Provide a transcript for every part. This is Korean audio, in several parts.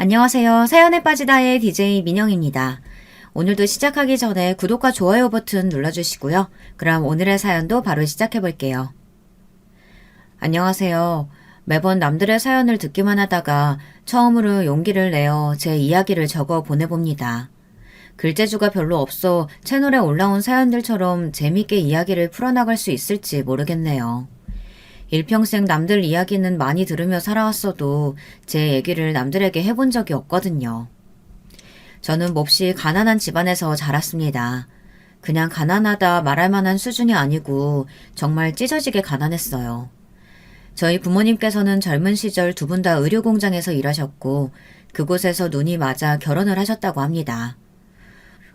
안녕하세요. 사연에 빠지다의 DJ 민영입니다. 오늘도 시작하기 전에 구독과 좋아요 버튼 눌러주시고요. 그럼 오늘의 사연도 바로 시작해 볼게요. 안녕하세요. 매번 남들의 사연을 듣기만 하다가 처음으로 용기를 내어 제 이야기를 적어 보내봅니다. 글재주가 별로 없어 채널에 올라온 사연들처럼 재밌게 이야기를 풀어나갈 수 있을지 모르겠네요. 일평생 남들 이야기는 많이 들으며 살아왔어도 제 얘기를 남들에게 해본 적이 없거든요. 저는 몹시 가난한 집안에서 자랐습니다. 그냥 가난하다 말할 만한 수준이 아니고 정말 찢어지게 가난했어요. 저희 부모님께서는 젊은 시절 두 분 다 의료공장에서 일하셨고 그곳에서 눈이 맞아 결혼을 하셨다고 합니다.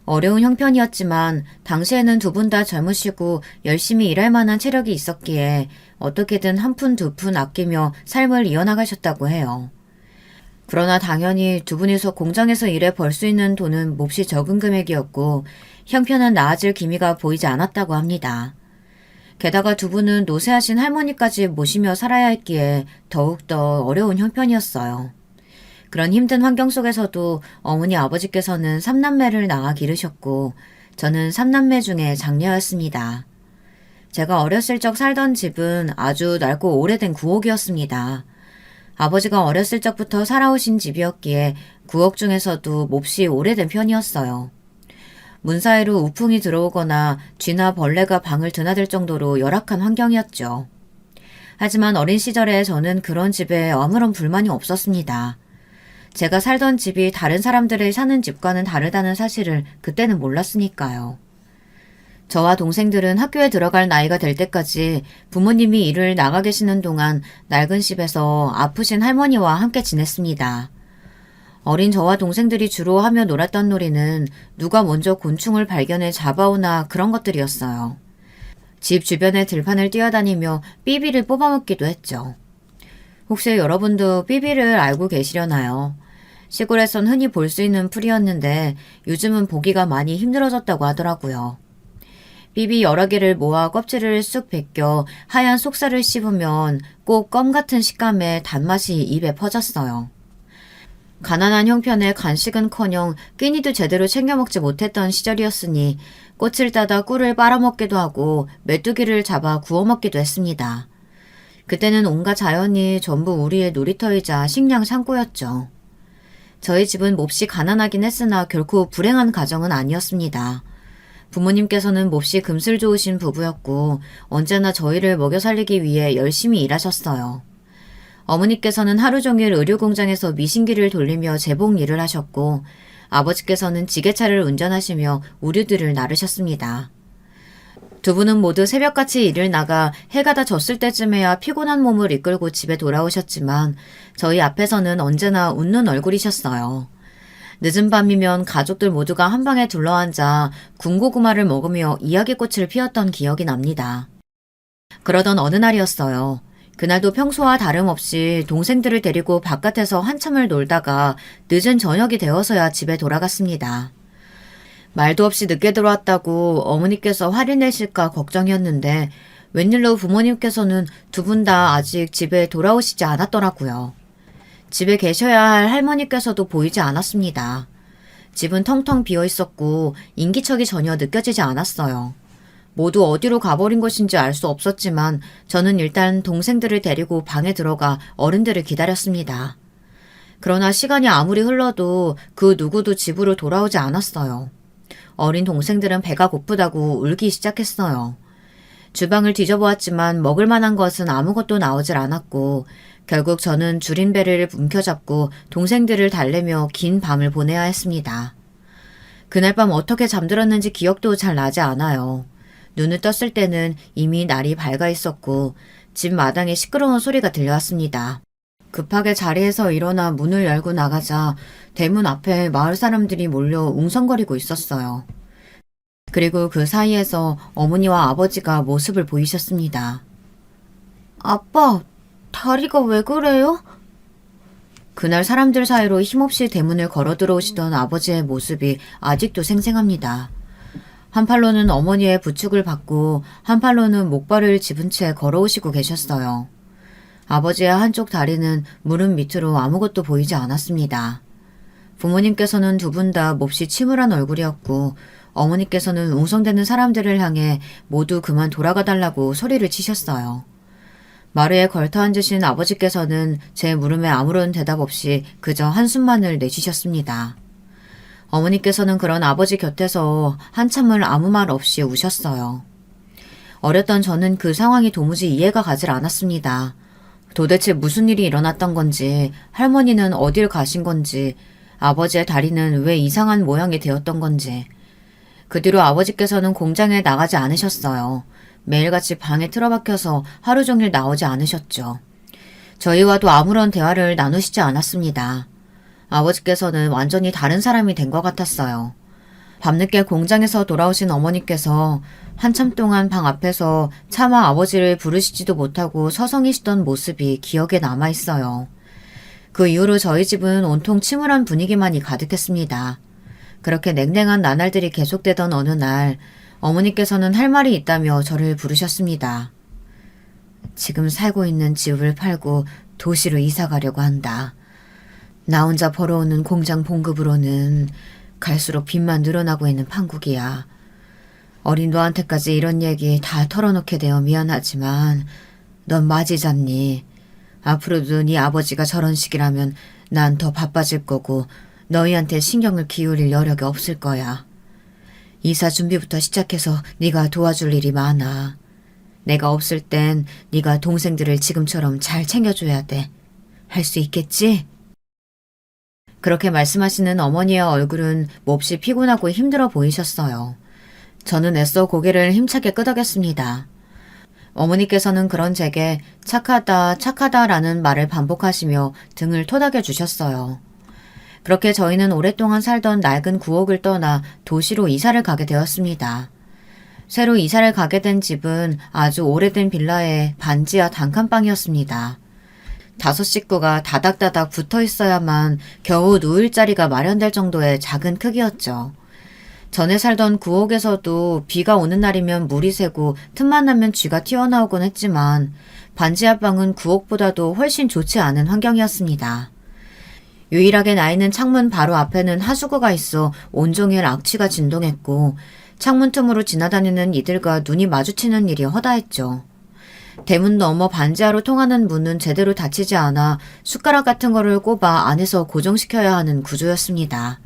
어려운 형편이었지만 당시에는 두 분 다 젊으시고 열심히 일할 만한 체력이 있었기에 어떻게든 한 푼 두 푼 아끼며 삶을 이어나가셨다고 해요. 그러나 당연히 두 분이서 공장에서 일해 벌 수 있는 돈은 몹시 적은 금액이었고 형편은 나아질 기미가 보이지 않았다고 합니다. 게다가 두 분은 노쇠하신 할머니까지 모시며 살아야 했기에 더욱더 어려운 형편이었어요. 그런 힘든 환경 속에서도 어머니 아버지께서는 3남매를 낳아 기르셨고 저는 3남매 중에 장녀였습니다. 제가 어렸을 적 살던 집은 아주 낡고 오래된 구옥이었습니다. 아버지가 어렸을 적부터 살아오신 집이었기에 구옥 중에서도 몹시 오래된 편이었어요. 문 사이로 우풍이 들어오거나 쥐나 벌레가 방을 드나들 정도로 열악한 환경이었죠. 하지만 어린 시절에 저는 그런 집에 아무런 불만이 없었습니다. 제가 살던 집이 다른 사람들의 사는 집과는 다르다는 사실을 그때는 몰랐으니까요. 저와 동생들은 학교에 들어갈 나이가 될 때까지 부모님이 일을 나가 계시는 동안 낡은 집에서 아프신 할머니와 함께 지냈습니다. 어린 저와 동생들이 주로 하며 놀았던 놀이는 누가 먼저 곤충을 발견해 잡아오나 그런 것들이었어요. 집 주변의 들판을 뛰어다니며 삐비를 뽑아먹기도 했죠. 혹시 여러분도 삐비를 알고 계시려나요? 시골에선 흔히 볼 수 있는 풀이었는데 요즘은 보기가 많이 힘들어졌다고 하더라고요. 삐비 여러 개를 모아 껍질을 쑥 벗겨 하얀 속살을 씹으면 꼭 껌 같은 식감의 단맛이 입에 퍼졌어요. 가난한 형편에 간식은커녕 끼니도 제대로 챙겨 먹지 못했던 시절이었으니 꽃을 따다 꿀을 빨아먹기도 하고 메뚜기를 잡아 구워 먹기도 했습니다. 그때는 온갖 자연이 전부 우리의 놀이터이자 식량 창고였죠. 저희 집은 몹시 가난하긴 했으나 결코 불행한 가정은 아니었습니다. 부모님께서는 몹시 금슬 좋으신 부부였고 언제나 저희를 먹여 살리기 위해 열심히 일하셨어요. 어머니께서는 하루 종일 의료공장에서 미신기를 돌리며 제복 일을 하셨고 아버지께서는 지게차를 운전하시며 우류들을 나르셨습니다. 두 분은 모두 새벽같이 일을 나가 해가 다 졌을 때쯤에야 피곤한 몸을 이끌고 집에 돌아오셨지만 저희 앞에서는 언제나 웃는 얼굴이셨어요. 늦은 밤이면 가족들 모두가 한 방에 둘러앉아 군고구마를 먹으며 이야기꽃을 피웠던 기억이 납니다. 그러던 어느 날이었어요. 그날도 평소와 다름없이 동생들을 데리고 바깥에서 한참을 놀다가 늦은 저녁이 되어서야 집에 돌아갔습니다. 말도 없이 늦게 들어왔다고 어머니께서 화를 내실까 걱정이었는데 웬일로 부모님께서는 두 분 다 아직 집에 돌아오시지 않았더라고요. 집에 계셔야 할 할머니께서도 보이지 않았습니다. 집은 텅텅 비어 있었고 인기척이 전혀 느껴지지 않았어요. 모두 어디로 가버린 것인지 알 수 없었지만 저는 일단 동생들을 데리고 방에 들어가 어른들을 기다렸습니다. 그러나 시간이 아무리 흘러도 그 누구도 집으로 돌아오지 않았어요. 어린 동생들은 배가 고프다고 울기 시작했어요. 주방을 뒤져보았지만 먹을 만한 것은 아무것도 나오질 않았고 결국 저는 줄인 배를 움켜잡고 동생들을 달래며 긴 밤을 보내야 했습니다. 그날 밤 어떻게 잠들었는지 기억도 잘 나지 않아요. 눈을 떴을 때는 이미 날이 밝아 있었고 집 마당에 시끄러운 소리가 들려왔습니다. 급하게 자리에서 일어나 문을 열고 나가자 대문 앞에 마을 사람들이 몰려 웅성거리고 있었어요. 그리고 그 사이에서 어머니와 아버지가 모습을 보이셨습니다. 아빠, 다리가 왜 그래요? 그날 사람들 사이로 힘없이 대문을 걸어 들어오시던 아버지의 모습이 아직도 생생합니다. 한 팔로는 어머니의 부축을 받고 한 팔로는 목발을 집은 채 걸어오시고 계셨어요. 아버지의 한쪽 다리는 무릎 밑으로 아무것도 보이지 않았습니다. 부모님께서는 두 분 다 몹시 침울한 얼굴이었고 어머니께서는 웅성대는 사람들을 향해 모두 그만 돌아가 달라고 소리를 치셨어요. 마루에 걸터 앉으신 아버지께서는 제 물음에 아무런 대답 없이 그저 한숨만을 내쉬셨습니다. 어머니께서는 그런 아버지 곁에서 한참을 아무 말 없이 우셨어요. 어렸던 저는 그 상황이 도무지 이해가 가질 않았습니다. 도대체 무슨 일이 일어났던 건지, 할머니는 어딜 가신 건지, 아버지의 다리는 왜 이상한 모양이 되었던 건지. 그 뒤로 아버지께서는 공장에 나가지 않으셨어요. 매일같이 방에 틀어박혀서 하루 종일 나오지 않으셨죠. 저희와도 아무런 대화를 나누시지 않았습니다. 아버지께서는 완전히 다른 사람이 된 것 같았어요. 밤늦게 공장에서 돌아오신 어머니께서 한참 동안 방 앞에서 차마 아버지를 부르시지도 못하고 서성이시던 모습이 기억에 남아있어요. 그 이후로 저희 집은 온통 침울한 분위기만이 가득했습니다. 그렇게 냉랭한 나날들이 계속되던 어느 날 어머니께서는 할 말이 있다며 저를 부르셨습니다. 지금 살고 있는 집을 팔고 도시로 이사 가려고 한다. 나 혼자 벌어오는 공장 봉급으로는 갈수록 빚만 늘어나고 있는 판국이야. 어린 너한테까지 이런 얘기 다 털어놓게 되어 미안하지만 넌 맞이 잡니? 앞으로도 네 아버지가 저런 식이라면 난 더 바빠질 거고 너희한테 신경을 기울일 여력이 없을 거야. 이사 준비부터 시작해서 네가 도와줄 일이 많아. 내가 없을 땐 네가 동생들을 지금처럼 잘 챙겨줘야 돼. 할 수 있겠지? 그렇게 말씀하시는 어머니의 얼굴은 몹시 피곤하고 힘들어 보이셨어요. 저는 애써 고개를 힘차게 끄덕였습니다. 어머니께서는 그런 제게 착하다, 착하다라는 말을 반복하시며 등을 토닥여 주셨어요. 그렇게 저희는 오랫동안 살던 낡은 구옥을 떠나 도시로 이사를 가게 되었습니다. 새로 이사를 가게 된 집은 아주 오래된 빌라의 반지하 단칸방이었습니다. 5 식구가 다닥다닥 붙어 있어야만 겨우 누울 자리가 마련될 정도의 작은 크기였죠. 전에 살던 구옥에서도 비가 오는 날이면 물이 새고 틈만 나면 쥐가 튀어나오곤 했지만 반지하방은 구옥보다도 훨씬 좋지 않은 환경이었습니다. 유일하게 나 있는 창문 바로 앞에는 하수구가 있어 온종일 악취가 진동했고 창문 틈으로 지나다니는 이들과 눈이 마주치는 일이 허다했죠. 대문 너머 반지하로 통하는 문은 제대로 닫히지 않아 숟가락 같은 거를 꼽아 안에서 고정시켜야 하는 구조였습니다.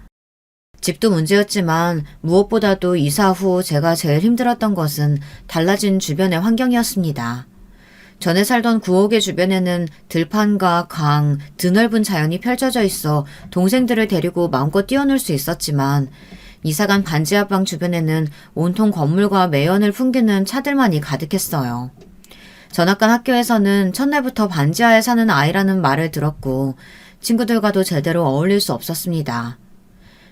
집도 문제였지만 무엇보다도 이사 후 제가 제일 힘들었던 것은 달라진 주변의 환경이었습니다. 전에 살던 구옥의 주변에는 들판과 강, 드넓은 자연이 펼쳐져 있어 동생들을 데리고 마음껏 뛰어놀 수 있었지만 이사간 반지하방 주변에는 온통 건물과 매연을 풍기는 차들만이 가득했어요. 전학간 학교에서는 첫날부터 반지하에 사는 아이라는 말을 들었고 친구들과도 제대로 어울릴 수 없었습니다.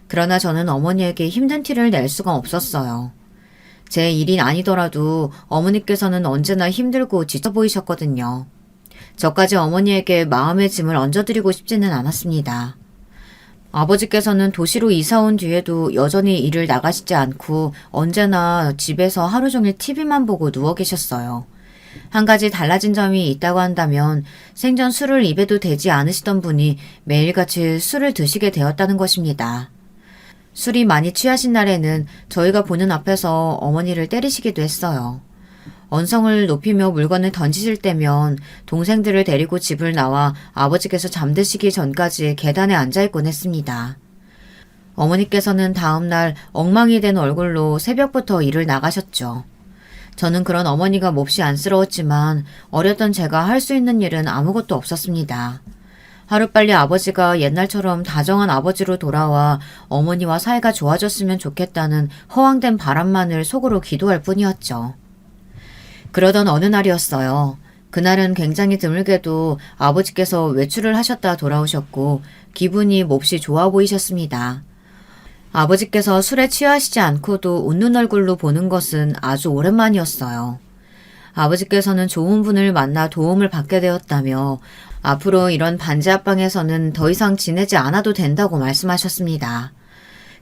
그러나 저는 어머니에게 힘든 티를 낼 수가 없었어요. 제 일이 아니더라도 어머니께서는 언제나 힘들고 지쳐 보이셨거든요. 저까지 어머니에게 마음의 짐을 얹어드리고 싶지는 않았습니다. 아버지께서는 도시로 이사 온 뒤에도 여전히 일을 나가시지 않고 언제나 집에서 하루 종일 TV만 보고 누워 계셨어요. 한 가지 달라진 점이 있다고 한다면 생전 술을 입에도 대지 않으시던 분이 매일같이 술을 드시게 되었다는 것입니다. 술이 많이 취하신 날에는 저희가 보는 앞에서 어머니를 때리시기도 했어요. 언성을 높이며 물건을 던지실 때면 동생들을 데리고 집을 나와 아버지께서 잠드시기 전까지 계단에 앉아있곤 했습니다. 어머니께서는 다음날 엉망이 된 얼굴로 새벽부터 일을 나가셨죠. 저는 그런 어머니가 몹시 안쓰러웠지만 어렸던 제가 할 수 있는 일은 아무것도 없었습니다. 하루빨리 아버지가 옛날처럼 다정한 아버지로 돌아와 어머니와 사이가 좋아졌으면 좋겠다는 허황된 바람만을 속으로 기도할 뿐이었죠. 그러던 어느 날이었어요. 그날은 굉장히 드물게도 아버지께서 외출을 하셨다 돌아오셨고 기분이 몹시 좋아 보이셨습니다. 아버지께서 술에 취하시지 않고도 웃는 얼굴로 보는 것은 아주 오랜만이었어요. 아버지께서는 좋은 분을 만나 도움을 받게 되었다며 앞으로 이런 반지하방에서는 더 이상 지내지 않아도 된다고 말씀하셨습니다.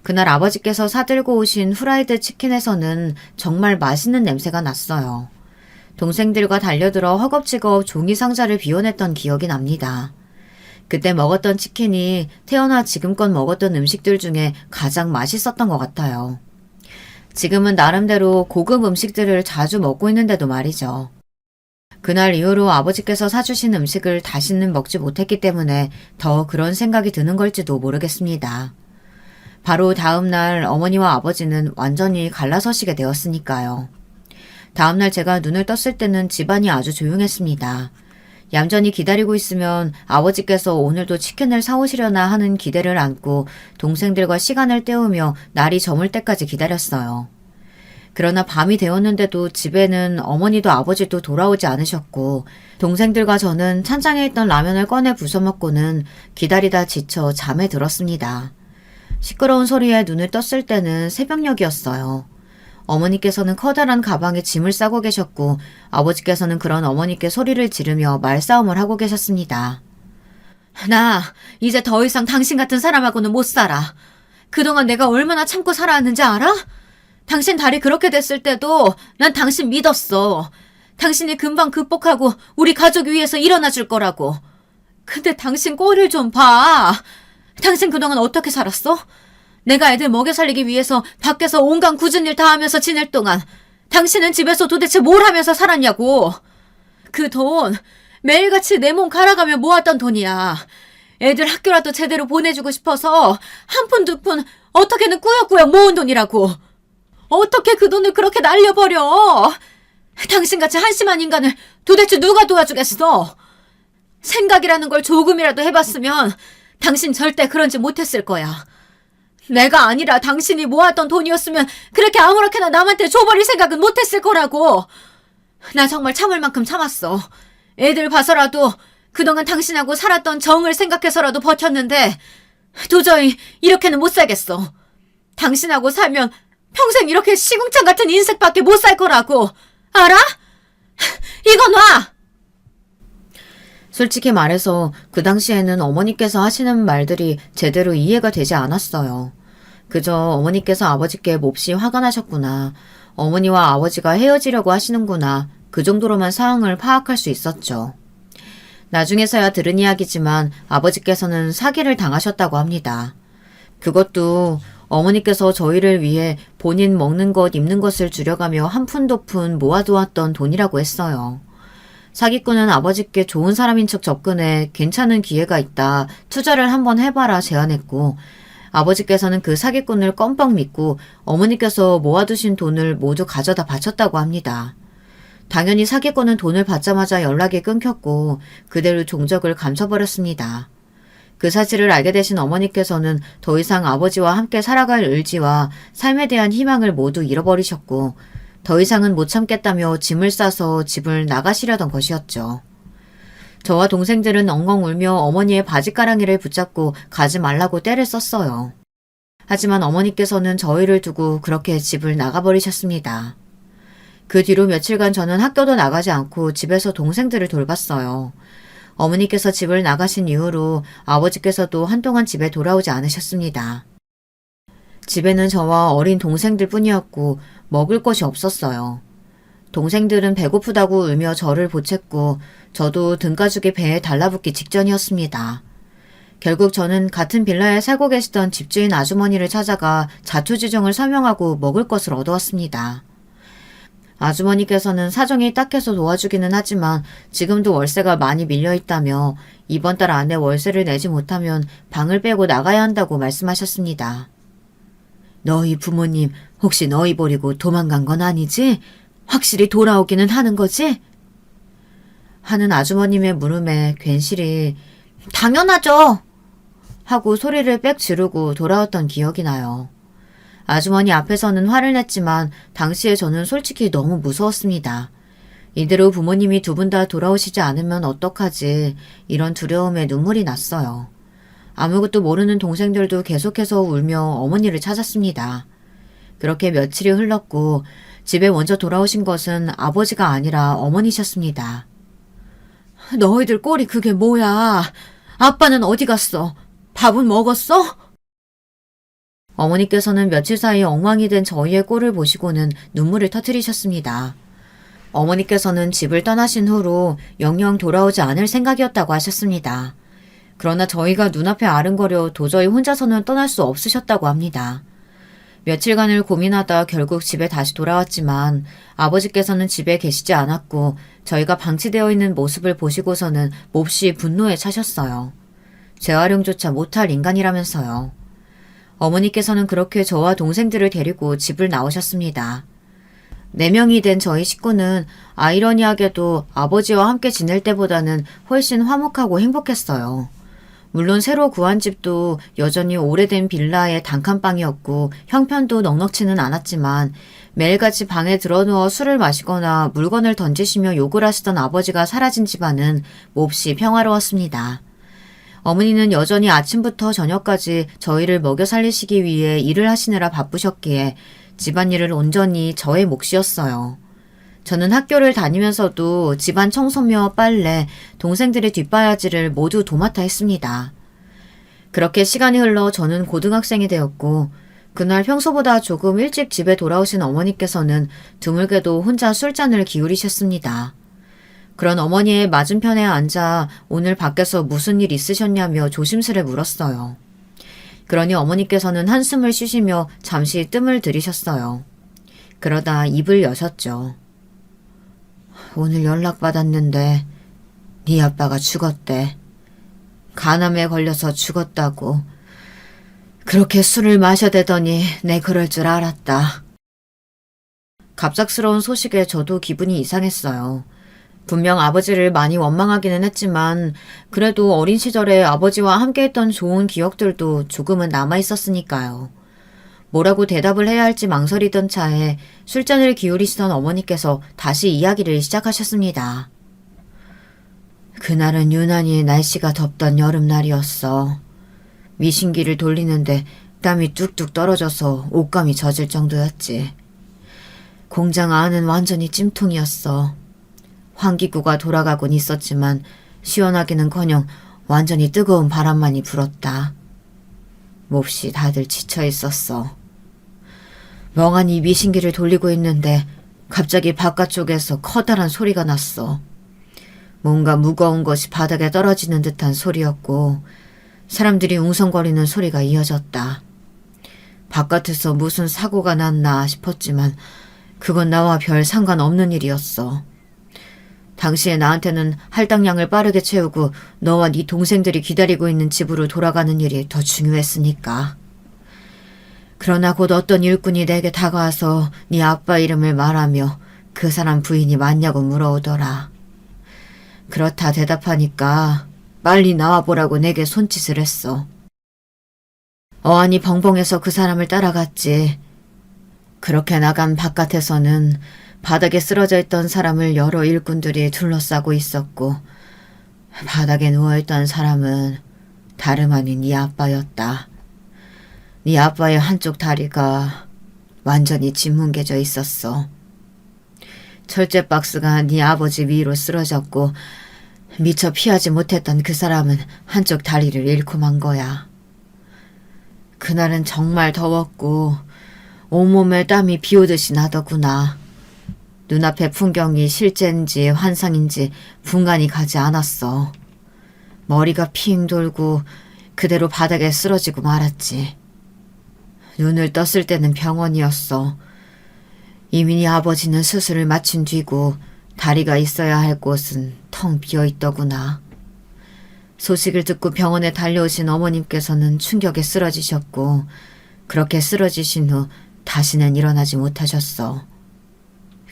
그날 아버지께서 사들고 오신 후라이드 치킨에서는 정말 맛있는 냄새가 났어요. 동생들과 달려들어 허겁지겁 종이 상자를 비워냈던 기억이 납니다. 그때 먹었던 치킨이 태어나 지금껏 먹었던 음식들 중에 가장 맛있었던 것 같아요. 지금은 나름대로 고급 음식들을 자주 먹고 있는데도 말이죠. 그날 이후로 아버지께서 사주신 음식을 다시는 먹지 못했기 때문에 더 그런 생각이 드는 걸지도 모르겠습니다. 바로 다음날 어머니와 아버지는 완전히 갈라서시게 되었으니까요. 다음날 제가 눈을 떴을 때는 집안이 아주 조용했습니다. 얌전히 기다리고 있으면 아버지께서 오늘도 치킨을 사오시려나 하는 기대를 안고 동생들과 시간을 때우며 날이 저물 때까지 기다렸어요. 그러나 밤이 되었는데도 집에는 어머니도 아버지도 돌아오지 않으셨고 동생들과 저는 찬장에 있던 라면을 꺼내 부숴 먹고는 기다리다 지쳐 잠에 들었습니다. 시끄러운 소리에 눈을 떴을 때는 새벽녘이었어요. 어머니께서는 커다란 가방에 짐을 싸고 계셨고 아버지께서는 그런 어머니께 소리를 지르며 말싸움을 하고 계셨습니다. 나 이제 더 이상 당신 같은 사람하고는 못 살아. 그동안 내가 얼마나 참고 살아왔는지 알아? 당신 다리 그렇게 됐을 때도 난 당신 믿었어. 당신이 금방 극복하고 우리 가족 위해서 일어나 줄 거라고. 근데 당신 꼴을 좀 봐. 당신 그동안 어떻게 살았어? 내가 애들 먹여 살리기 위해서 밖에서 온갖 굳은 일 다 하면서 지낼 동안 당신은 집에서 도대체 뭘 하면서 살았냐고. 그 돈 매일같이 내 몸 갈아가며 모았던 돈이야. 애들 학교라도 제대로 보내주고 싶어서 한 푼 두 푼 어떻게는 꾸역꾸역 모은 돈이라고. 어떻게 그 돈을 그렇게 날려버려? 당신같이 한심한 인간을 도대체 누가 도와주겠어? 생각이라는 걸 조금이라도 해봤으면 당신 절대 그런 짓 못했을 거야. 내가 아니라 당신이 모았던 돈이었으면 그렇게 아무렇게나 남한테 줘버릴 생각은 못했을 거라고. 나 정말 참을 만큼 참았어. 애들 봐서라도 그동안 당신하고 살았던 정을 생각해서라도 버텼는데 도저히 이렇게는 못 살겠어. 당신하고 살면 평생 이렇게 시궁창 같은 인생밖에 못 살 거라고. 알아? 이거 놔! 솔직히 말해서 그 당시에는 어머니께서 하시는 말들이 제대로 이해가 되지 않았어요. 그저 어머니께서 아버지께 몹시 화가 나셨구나. 어머니와 아버지가 헤어지려고 하시는구나. 그 정도로만 상황을 파악할 수 있었죠. 나중에서야 들은 이야기지만 아버지께서는 사기를 당하셨다고 합니다. 그것도 어머니께서 저희를 위해 본인 먹는 것, 입는 것을 줄여가며 한 푼 두 푼 모아두었던 돈이라고 했어요. 사기꾼은 아버지께 좋은 사람인 척 접근해 괜찮은 기회가 있다, 투자를 한번 해봐라 제안했고 아버지께서는 그 사기꾼을 껌뻑 믿고 어머니께서 모아두신 돈을 모두 가져다 바쳤다고 합니다. 당연히 사기꾼은 돈을 받자마자 연락이 끊겼고 그대로 종적을 감춰버렸습니다. 그 사실을 알게 되신 어머니께서는 더 이상 아버지와 함께 살아갈 의지와 삶에 대한 희망을 모두 잃어버리셨고 더 이상은 못 참겠다며 짐을 싸서 집을 나가시려던 것이었죠. 저와 동생들은 엉엉 울며 어머니의 바지가랑이를 붙잡고 가지 말라고 떼를 썼어요. 하지만 어머니께서는 저희를 두고 그렇게 집을 나가버리셨습니다. 그 뒤로 며칠간 저는 학교도 나가지 않고 집에서 동생들을 돌봤어요. 어머니께서 집을 나가신 이후로 아버지께서도 한동안 집에 돌아오지 않으셨습니다. 집에는 저와 어린 동생들 뿐이었고 먹을 것이 없었어요. 동생들은 배고프다고 울며 저를 보챘고 저도 등가죽이 배에 달라붙기 직전이었습니다. 결국 저는 같은 빌라에 살고 계시던 집주인 아주머니를 찾아가 자초지종을 설명하고 먹을 것을 얻어왔습니다. 아주머니께서는 사정이 딱해서 도와주기는 하지만 지금도 월세가 많이 밀려있다며 이번 달 안에 월세를 내지 못하면 방을 빼고 나가야 한다고 말씀하셨습니다. 너희 부모님 혹시 너희 버리고 도망간 건 아니지? 확실히 돌아오기는 하는 거지? 하는 아주머님의 물음에 괜시리 당연하죠! 하고 소리를 빽 지르고 돌아왔던 기억이 나요. 아주머니 앞에서는 화를 냈지만 당시에 저는 솔직히 너무 무서웠습니다. 이대로 부모님이 두 분 다 돌아오시지 않으면 어떡하지 이런 두려움에 눈물이 났어요. 아무것도 모르는 동생들도 계속해서 울며 어머니를 찾았습니다. 그렇게 며칠이 흘렀고 집에 먼저 돌아오신 것은 아버지가 아니라 어머니셨습니다. 너희들 꼴이 그게 뭐야? 아빠는 어디 갔어? 밥은 먹었어? 어머니께서는 며칠 사이 엉망이 된 저희의 꼴을 보시고는 눈물을 터뜨리셨습니다. 어머니께서는 집을 떠나신 후로 영영 돌아오지 않을 생각이었다고 하셨습니다. 그러나 저희가 눈앞에 아른거려 도저히 혼자서는 떠날 수 없으셨다고 합니다. 며칠간을 고민하다 결국 집에 다시 돌아왔지만 아버지께서는 집에 계시지 않았고 저희가 방치되어 있는 모습을 보시고서는 몹시 분노에 차셨어요. 재활용조차 못할 인간이라면서요. 어머니께서는 그렇게 저와 동생들을 데리고 집을 나오셨습니다. 4명이 된 저희 식구는 아이러니하게도 아버지와 함께 지낼 때보다는 훨씬 화목하고 행복했어요. 물론 새로 구한 집도 여전히 오래된 빌라의 단칸방이었고 형편도 넉넉치는 않았지만 매일같이 방에 들어누워 술을 마시거나 물건을 던지시며 욕을 하시던 아버지가 사라진 집안은 몹시 평화로웠습니다. 어머니는 여전히 아침부터 저녁까지 저희를 먹여 살리시기 위해 일을 하시느라 바쁘셨기에 집안일을 온전히 저의 몫이었어요. 저는 학교를 다니면서도 집안 청소며 빨래, 동생들의 뒷바라지를 모두 도맡아 했습니다. 그렇게 시간이 흘러 저는 고등학생이 되었고 그날 평소보다 조금 일찍 집에 돌아오신 어머니께서는 드물게도 혼자 술잔을 기울이셨습니다. 그런 어머니의 맞은편에 앉아 오늘 밖에서 무슨 일 있으셨냐며 조심스레 물었어요. 그러니 어머니께서는 한숨을 쉬시며 잠시 뜸을 들이셨어요. 그러다 입을 여셨죠. 오늘 연락받았는데 네 아빠가 죽었대. 간암에 걸려서 죽었다고. 그렇게 술을 마셔대더니 내 그럴 줄 알았다. 갑작스러운 소식에 저도 기분이 이상했어요. 분명 아버지를 많이 원망하기는 했지만 그래도 어린 시절에 아버지와 함께했던 좋은 기억들도 조금은 남아있었으니까요. 뭐라고 대답을 해야 할지 망설이던 차에 술잔을 기울이시던 어머니께서 다시 이야기를 시작하셨습니다. 그날은 유난히 날씨가 덥던 여름날이었어. 미신기를 돌리는데 땀이 뚝뚝 떨어져서 옷감이 젖을 정도였지. 공장 안은 완전히 찜통이었어. 환기구가 돌아가곤 있었지만 시원하기는커녕 완전히 뜨거운 바람만이 불었다. 몹시 다들 지쳐 있었어. 멍하니 미신기를 돌리고 있는데 갑자기 바깥쪽에서 커다란 소리가 났어. 뭔가 무거운 것이 바닥에 떨어지는 듯한 소리였고 사람들이 웅성거리는 소리가 이어졌다. 바깥에서 무슨 사고가 났나 싶었지만 그건 나와 별 상관없는 일이었어. 당시에 나한테는 할당량을 빠르게 채우고 너와 네 동생들이 기다리고 있는 집으로 돌아가는 일이 더 중요했으니까. 그러나 곧 어떤 일꾼이 내게 다가와서 네 아빠 이름을 말하며 그 사람 부인이 맞냐고 물어오더라. 그렇다 대답하니까 빨리 나와보라고 내게 손짓을 했어. 어안이 벙벙해서 그 사람을 따라갔지. 그렇게 나간 바깥에서는 바닥에 쓰러져 있던 사람을 여러 일꾼들이 둘러싸고 있었고 바닥에 누워있던 사람은 다름 아닌 네 아빠였다. 네 아빠의 한쪽 다리가 완전히 짓뭉개져 있었어. 철제 박스가 네 아버지 위로 쓰러졌고 미처 피하지 못했던 그 사람은 한쪽 다리를 잃고 만 거야. 그날은 정말 더웠고 온몸에 땀이 비오듯이 나더구나. 눈앞의 풍경이 실제인지 환상인지 분간이 가지 않았어. 머리가 핑 돌고 그대로 바닥에 쓰러지고 말았지. 눈을 떴을 때는 병원이었어. 이미 네 아버지는 수술을 마친 뒤고 다리가 있어야 할 곳은 텅 비어있더구나. 소식을 듣고 병원에 달려오신 어머님께서는 충격에 쓰러지셨고 그렇게 쓰러지신 후 다시는 일어나지 못하셨어.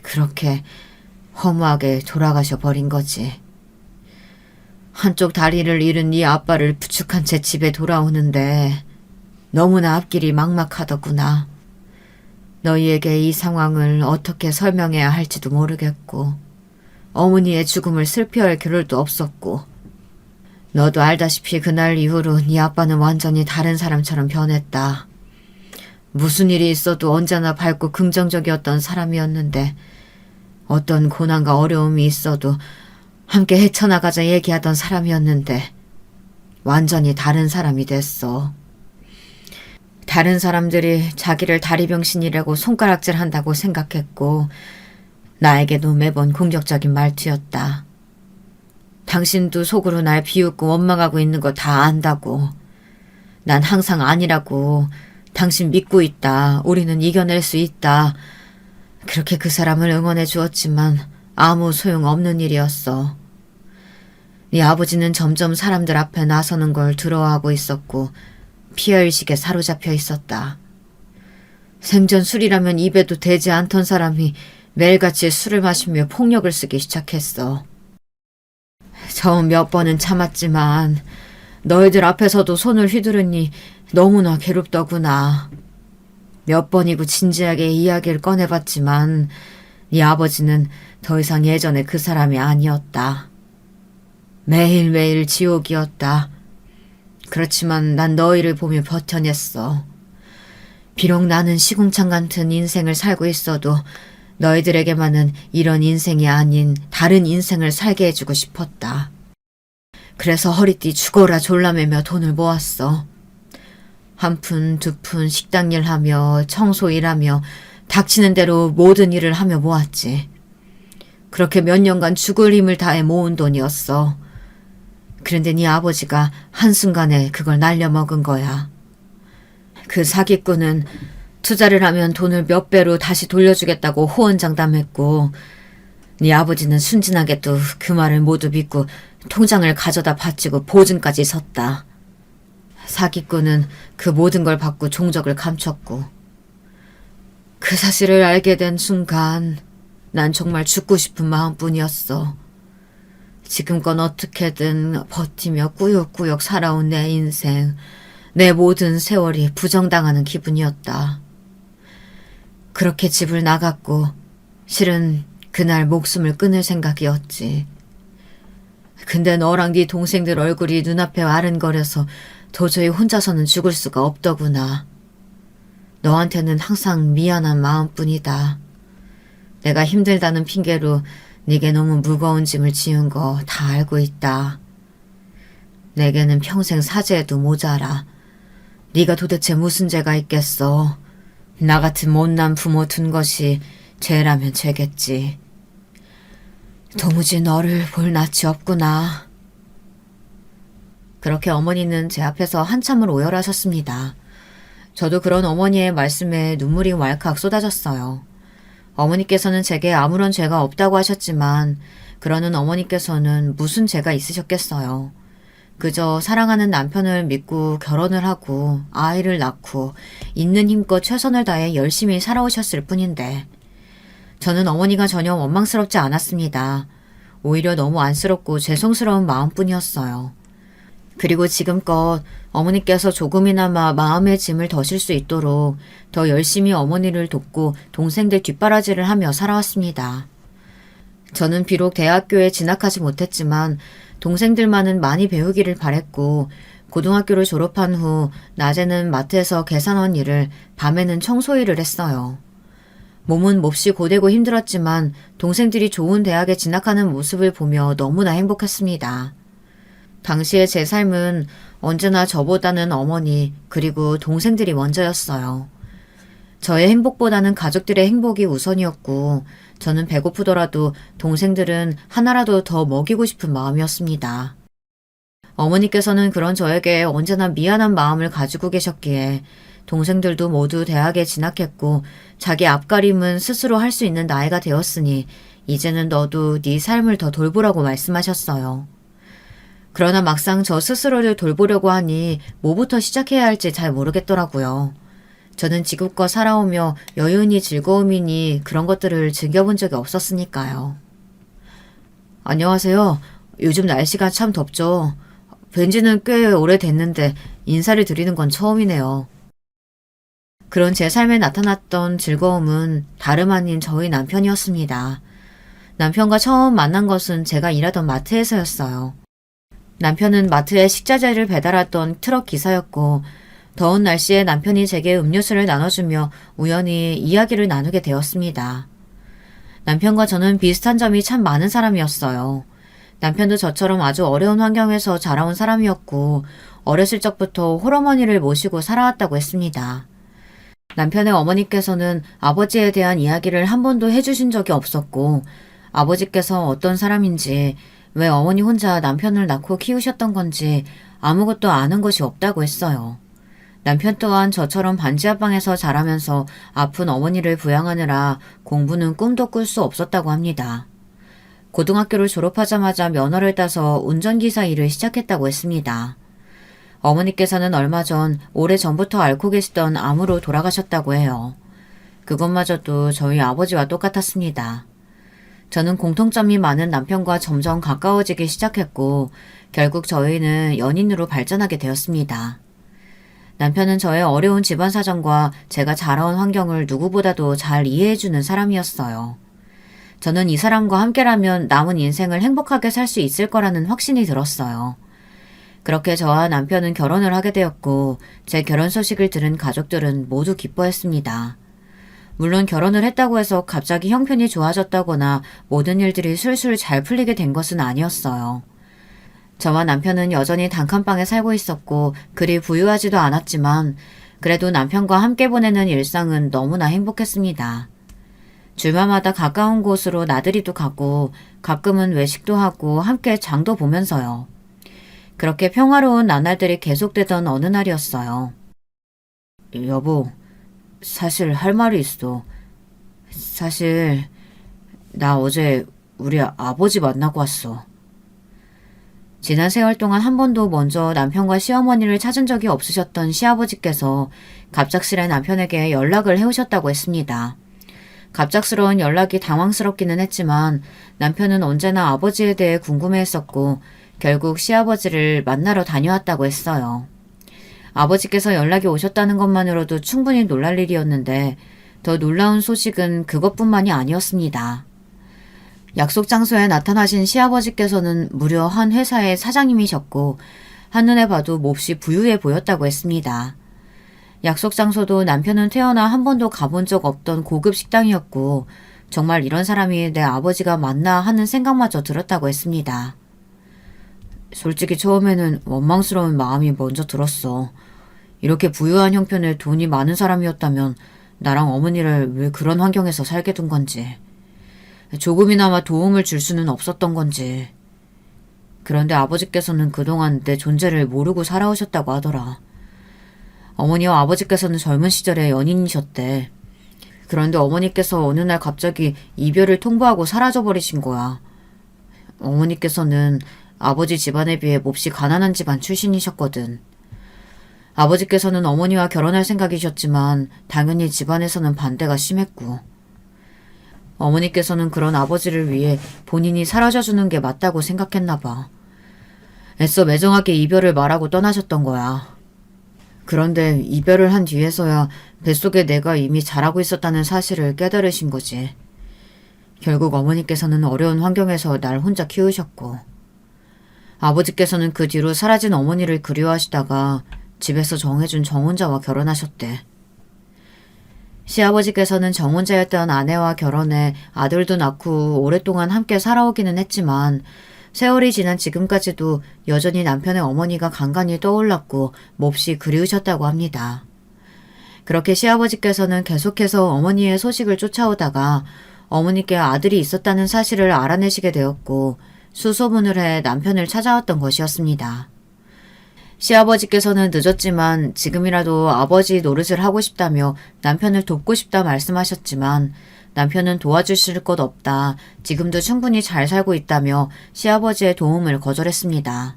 그렇게 허무하게 돌아가셔 버린 거지. 한쪽 다리를 잃은 네 아빠를 부축한 채 집에 돌아오는데 너무나 앞길이 막막하더구나. 너희에게 이 상황을 어떻게 설명해야 할지도 모르겠고 어머니의 죽음을 슬퍼할 겨를도 없었고 너도 알다시피 그날 이후로 네 아빠는 완전히 다른 사람처럼 변했다. 무슨 일이 있어도 언제나 밝고 긍정적이었던 사람이었는데 어떤 고난과 어려움이 있어도 함께 헤쳐나가자 얘기하던 사람이었는데 완전히 다른 사람이 됐어. 다른 사람들이 자기를 다리병신이라고 손가락질한다고 생각했고 나에게도 매번 공격적인 말투였다. 당신도 속으로 날 비웃고 원망하고 있는 거 다 안다고. 난 항상 아니라고. 당신 믿고 있다. 우리는 이겨낼 수 있다. 그렇게 그 사람을 응원해 주었지만 아무 소용없는 일이었어. 네 아버지는 점점 사람들 앞에 나서는 걸 두려워하고 있었고 피해의식에 사로잡혀 있었다. 생전 술이라면 입에도 대지 않던 사람이 매일같이 술을 마시며 폭력을 쓰기 시작했어. 처음 몇 번은 참았지만 너희들 앞에서도 손을 휘두르니 너무나 괴롭더구나. 몇 번이고 진지하게 이야기를 꺼내봤지만 네 아버지는 더 이상 예전에 그 사람이 아니었다. 매일매일 지옥이었다. 그렇지만 난 너희를 보며 버텨냈어. 비록 나는 시궁창 같은 인생을 살고 있어도 너희들에게만은 이런 인생이 아닌 다른 인생을 살게 해주고 싶었다. 그래서 허리띠 죽어라 졸라매며 돈을 모았어. 한 푼, 두 푼 식당 일하며 청소 일하며 닥치는 대로 모든 일을 하며 모았지. 그렇게 몇 년간 죽을 힘을 다해 모은 돈이었어. 그런데 네 아버지가 한순간에 그걸 날려먹은 거야. 그 사기꾼은 투자를 하면 돈을 몇 배로 다시 돌려주겠다고 호언장담했고 네 아버지는 순진하게도 그 말을 모두 믿고 통장을 가져다 바치고 보증까지 섰다. 사기꾼은 그 모든 걸 받고 종적을 감췄고 그 사실을 알게 된 순간 난 정말 죽고 싶은 마음뿐이었어. 지금껏 어떻게든 버티며 꾸역꾸역 살아온 내 인생, 내 모든 세월이 부정당하는 기분이었다. 그렇게 집을 나갔고 실은 그날 목숨을 끊을 생각이었지. 근데 너랑 네 동생들 얼굴이 눈앞에 아른거려서 도저히 혼자서는 죽을 수가 없더구나. 너한테는 항상 미안한 마음뿐이다. 내가 힘들다는 핑계로 네게 너무 무거운 짐을 지은 거 다 알고 있다. 내게는 평생 사죄해도 모자라. 네가 도대체 무슨 죄가 있겠어. 나 같은 못난 부모 둔 것이 죄라면 죄겠지. 도무지 너를 볼 낯이 없구나. 그렇게 어머니는 제 앞에서 한참을 오열하셨습니다. 저도 그런 어머니의 말씀에 눈물이 왈칵 쏟아졌어요. 어머니께서는 제게 아무런 죄가 없다고 하셨지만 그러는 어머니께서는 무슨 죄가 있으셨겠어요. 그저 사랑하는 남편을 믿고 결혼을 하고 아이를 낳고 있는 힘껏 최선을 다해 열심히 살아오셨을 뿐인데 저는 어머니가 전혀 원망스럽지 않았습니다. 오히려 너무 안쓰럽고 죄송스러운 마음뿐이었어요. 그리고 지금껏 어머니께서 조금이나마 마음의 짐을 더실 수 있도록 더 열심히 어머니를 돕고 동생들 뒷바라지를 하며 살아왔습니다. 저는 비록 대학교에 진학하지 못했지만 동생들만은 많이 배우기를 바랬고 고등학교를 졸업한 후 낮에는 마트에서 계산원 일을 밤에는 청소 일을 했어요. 몸은 몹시 고되고 힘들었지만 동생들이 좋은 대학에 진학하는 모습을 보며 너무나 행복했습니다. 당시의 제 삶은 언제나 저보다는 어머니 그리고 동생들이 먼저였어요. 저의 행복보다는 가족들의 행복이 우선이었고 저는 배고프더라도 동생들은 하나라도 더 먹이고 싶은 마음이었습니다. 어머니께서는 그런 저에게 언제나 미안한 마음을 가지고 계셨기에 동생들도 모두 대학에 진학했고 자기 앞가림은 스스로 할 수 있는 나이가 되었으니 이제는 너도 네 삶을 더 돌보라고 말씀하셨어요. 그러나 막상 저 스스로를 돌보려고 하니 뭐부터 시작해야 할지 잘 모르겠더라고요. 저는 지금껏 살아오며 여운이 즐거움이니 그런 것들을 즐겨본 적이 없었으니까요. 안녕하세요. 요즘 날씨가 참 덥죠. 뵌지는 꽤 오래됐는데 인사를 드리는 건 처음이네요. 그런 제 삶에 나타났던 즐거움은 다름 아닌 저희 남편이었습니다. 남편과 처음 만난 것은 제가 일하던 마트에서였어요. 남편은 마트에 식자재를 배달하던 트럭 기사였고 더운 날씨에 남편이 제게 음료수를 나눠주며 우연히 이야기를 나누게 되었습니다. 남편과 저는 비슷한 점이 참 많은 사람이었어요. 남편도 저처럼 아주 어려운 환경에서 자라온 사람이었고 어렸을 적부터 홀어머니를 모시고 살아왔다고 했습니다. 남편의 어머니께서는 아버지에 대한 이야기를 한 번도 해주신 적이 없었고 아버지께서 어떤 사람인지 왜 어머니 혼자 남편을 낳고 키우셨던 건지 아무것도 아는 것이 없다고 했어요. 남편 또한 저처럼 반지하방에서 자라면서 아픈 어머니를 부양하느라 공부는 꿈도 꿀 수 없었다고 합니다. 고등학교를 졸업하자마자 면허를 따서 운전기사 일을 시작했다고 했습니다. 어머니께서는 얼마 전 오래전부터 앓고 계시던 암으로 돌아가셨다고 해요. 그것마저도 저희 아버지와 똑같았습니다. 저는 공통점이 많은 남편과 점점 가까워지기 시작했고 결국 저희는 연인으로 발전하게 되었습니다. 남편은 저의 어려운 집안 사정과 제가 자라온 환경을 누구보다도 잘 이해해주는 사람이었어요. 저는 이 사람과 함께라면 남은 인생을 행복하게 살 수 있을 거라는 확신이 들었어요. 그렇게 저와 남편은 결혼을 하게 되었고 제 결혼 소식을 들은 가족들은 모두 기뻐했습니다. 물론 결혼을 했다고 해서 갑자기 형편이 좋아졌다거나 모든 일들이 술술 잘 풀리게 된 것은 아니었어요. 저와 남편은 여전히 단칸방에 살고 있었고 그리 부유하지도 않았지만 그래도 남편과 함께 보내는 일상은 너무나 행복했습니다. 주말마다 가까운 곳으로 나들이도 가고 가끔은 외식도 하고 함께 장도 보면서요. 그렇게 평화로운 나날들이 계속되던 어느 날이었어요. 여보, 사실 할 말이 있어. 사실 나 어제 우리 아버지 만나고 왔어. 지난 세월 동안 한 번도 먼저 남편과 시어머니를 찾은 적이 없으셨던 시아버지께서 갑작스레 남편에게 연락을 해오셨다고 했습니다. 갑작스러운 연락이 당황스럽기는 했지만 남편은 언제나 아버지에 대해 궁금해했었고 결국 시아버지를 만나러 다녀왔다고 했어요. 아버지께서 연락이 오셨다는 것만으로도 충분히 놀랄 일이었는데 더 놀라운 소식은 그것뿐만이 아니었습니다. 약속 장소에 나타나신 시아버지께서는 무려 한 회사의 사장님이셨고 한눈에 봐도 몹시 부유해 보였다고 했습니다. 약속 장소도 남편은 태어나 한 번도 가본 적 없던 고급 식당이었고 정말 이런 사람이 내 아버지가 맞나 하는 생각마저 들었다고 했습니다. 솔직히 처음에는 원망스러운 마음이 먼저 들었어. 이렇게 부유한 형편에 돈이 많은 사람이었다면 나랑 어머니를 왜 그런 환경에서 살게 둔 건지. 조금이나마 도움을 줄 수는 없었던 건지. 그런데 아버지께서는 그동안 내 존재를 모르고 살아오셨다고 하더라. 어머니와 아버지께서는 젊은 시절에 연인이셨대. 그런데 어머니께서 어느 날 갑자기 이별을 통보하고 사라져버리신 거야. 어머니께서는 아버지 집안에 비해 몹시 가난한 집안 출신이셨거든. 아버지께서는 어머니와 결혼할 생각이셨지만 당연히 집안에서는 반대가 심했고 어머니께서는 그런 아버지를 위해 본인이 사라져주는 게 맞다고 생각했나 봐. 애써 매정하게 이별을 말하고 떠나셨던 거야. 그런데 이별을 한 뒤에서야 뱃속에 내가 이미 자라고 있었다는 사실을 깨달으신 거지. 결국 어머니께서는 어려운 환경에서 날 혼자 키우셨고 아버지께서는 그 뒤로 사라진 어머니를 그리워하시다가 집에서 정해준 정혼자와 결혼하셨대. 시아버지께서는 정혼자였던 아내와 결혼해 아들도 낳고 오랫동안 함께 살아오기는 했지만 세월이 지난 지금까지도 여전히 남편의 어머니가 간간히 떠올랐고 몹시 그리우셨다고 합니다. 그렇게 시아버지께서는 계속해서 어머니의 소식을 쫓아오다가 어머니께 아들이 있었다는 사실을 알아내시게 되었고 수소문을 해 남편을 찾아왔던 것이었습니다. 시아버지께서는 늦었지만 지금이라도 아버지 노릇을 하고 싶다며 남편을 돕고 싶다 말씀하셨지만 남편은 도와주실 것 없다. 지금도 충분히 잘 살고 있다며 시아버지의 도움을 거절했습니다.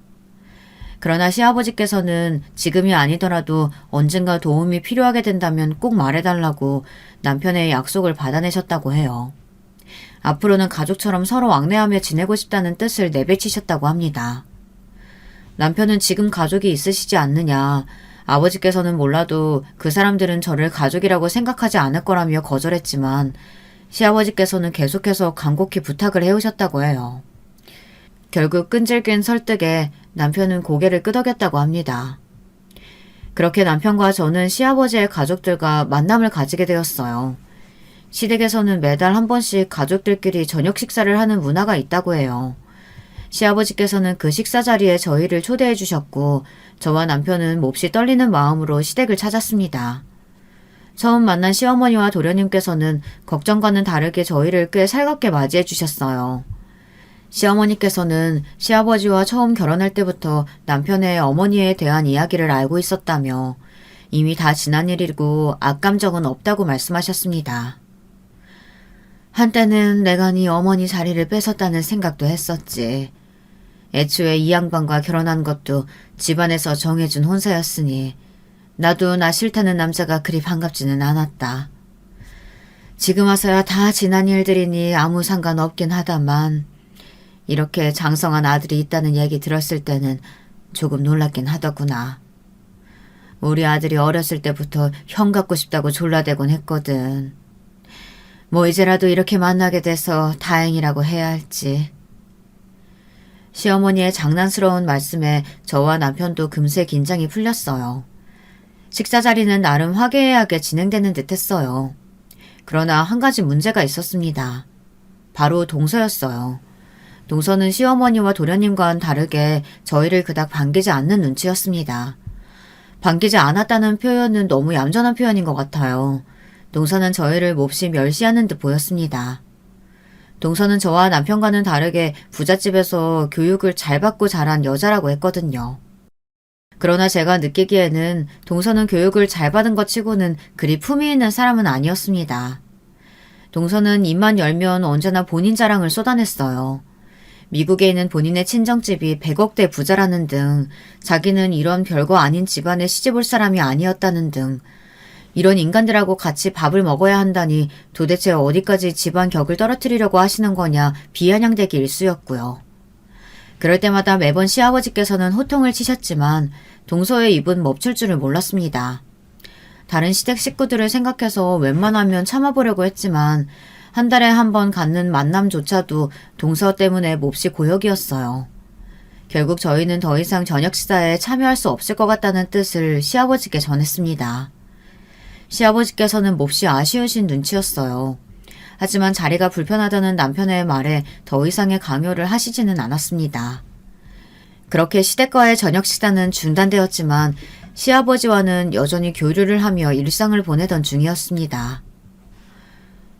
그러나 시아버지께서는 지금이 아니더라도 언젠가 도움이 필요하게 된다면 꼭 말해달라고 남편의 약속을 받아내셨다고 해요. 앞으로는 가족처럼 서로 왕래하며 지내고 싶다는 뜻을 내비치셨다고 합니다. 남편은 지금 가족이 있으시지 않느냐. 아버지께서는 몰라도 그 사람들은 저를 가족이라고 생각하지 않을 거라며 거절했지만 시아버지께서는 계속해서 간곡히 부탁을 해오셨다고 해요. 결국 끈질긴 설득에 남편은 고개를 끄덕였다고 합니다. 그렇게 남편과 저는 시아버지의 가족들과 만남을 가지게 되었어요. 시댁에서는 매달 한 번씩 가족들끼리 저녁 식사를 하는 문화가 있다고 해요. 시아버지께서는 그 식사 자리에 저희를 초대해 주셨고 저와 남편은 몹시 떨리는 마음으로 시댁을 찾았습니다. 처음 만난 시어머니와 도련님께서는 걱정과는 다르게 저희를 꽤 살갑게 맞이해 주셨어요. 시어머니께서는 시아버지와 처음 결혼할 때부터 남편의 어머니에 대한 이야기를 알고 있었다며 이미 다 지난 일이고 악감정은 없다고 말씀하셨습니다. 한때는 내가 네 어머니 자리를 뺏었다는 생각도 했었지. 애초에 이 양반과 결혼한 것도 집안에서 정해준 혼사였으니 나도 나 싫다는 남자가 그리 반갑지는 않았다. 지금 와서야 다 지난 일들이니 아무 상관없긴 하다만 이렇게 장성한 아들이 있다는 얘기 들었을 때는 조금 놀랍긴 하더구나. 우리 아들이 어렸을 때부터 형 갖고 싶다고 졸라대곤 했거든. 뭐 이제라도 이렇게 만나게 돼서 다행이라고 해야 할지. 시어머니의 장난스러운 말씀에 저와 남편도 금세 긴장이 풀렸어요. 식사 자리는 나름 화기애애하게 진행되는 듯 했어요. 그러나 한 가지 문제가 있었습니다. 바로 동서였어요. 동서는 시어머니와 도련님과는 다르게 저희를 그닥 반기지 않는 눈치였습니다. 반기지 않았다는 표현은 너무 얌전한 표현인 것 같아요. 동서는 저희를 몹시 멸시하는 듯 보였습니다. 동서는 저와 남편과는 다르게 부잣집에서 교육을 잘 받고 자란 여자라고 했거든요. 그러나 제가 느끼기에는 동서는 교육을 잘 받은 것 치고는 그리 품위 있는 사람은 아니었습니다. 동서는 입만 열면 언제나 본인 자랑을 쏟아냈어요. 미국에 있는 본인의 친정집이 100억대 부자라는 등 자기는 이런 별거 아닌 집안에 시집 올 사람이 아니었다는 등 이런 인간들하고 같이 밥을 먹어야 한다니 도대체 어디까지 집안 격을 떨어뜨리려고 하시는 거냐 비아냥대기 일쑤였고요. 그럴 때마다 매번 시아버지께서는 호통을 치셨지만 동서의 입은 멈출 줄을 몰랐습니다. 다른 시댁 식구들을 생각해서 웬만하면 참아보려고 했지만 한 달에 한 번 갖는 만남조차도 동서 때문에 몹시 고역이었어요. 결국 저희는 더 이상 저녁 식사에 참여할 수 없을 것 같다는 뜻을 시아버지께 전했습니다. 시아버지께서는 몹시 아쉬우신 눈치였어요. 하지만 자리가 불편하다는 남편의 말에 더 이상의 강요를 하시지는 않았습니다. 그렇게 시댁과의 저녁 식사는 중단되었지만 시아버지와는 여전히 교류를 하며 일상을 보내던 중이었습니다.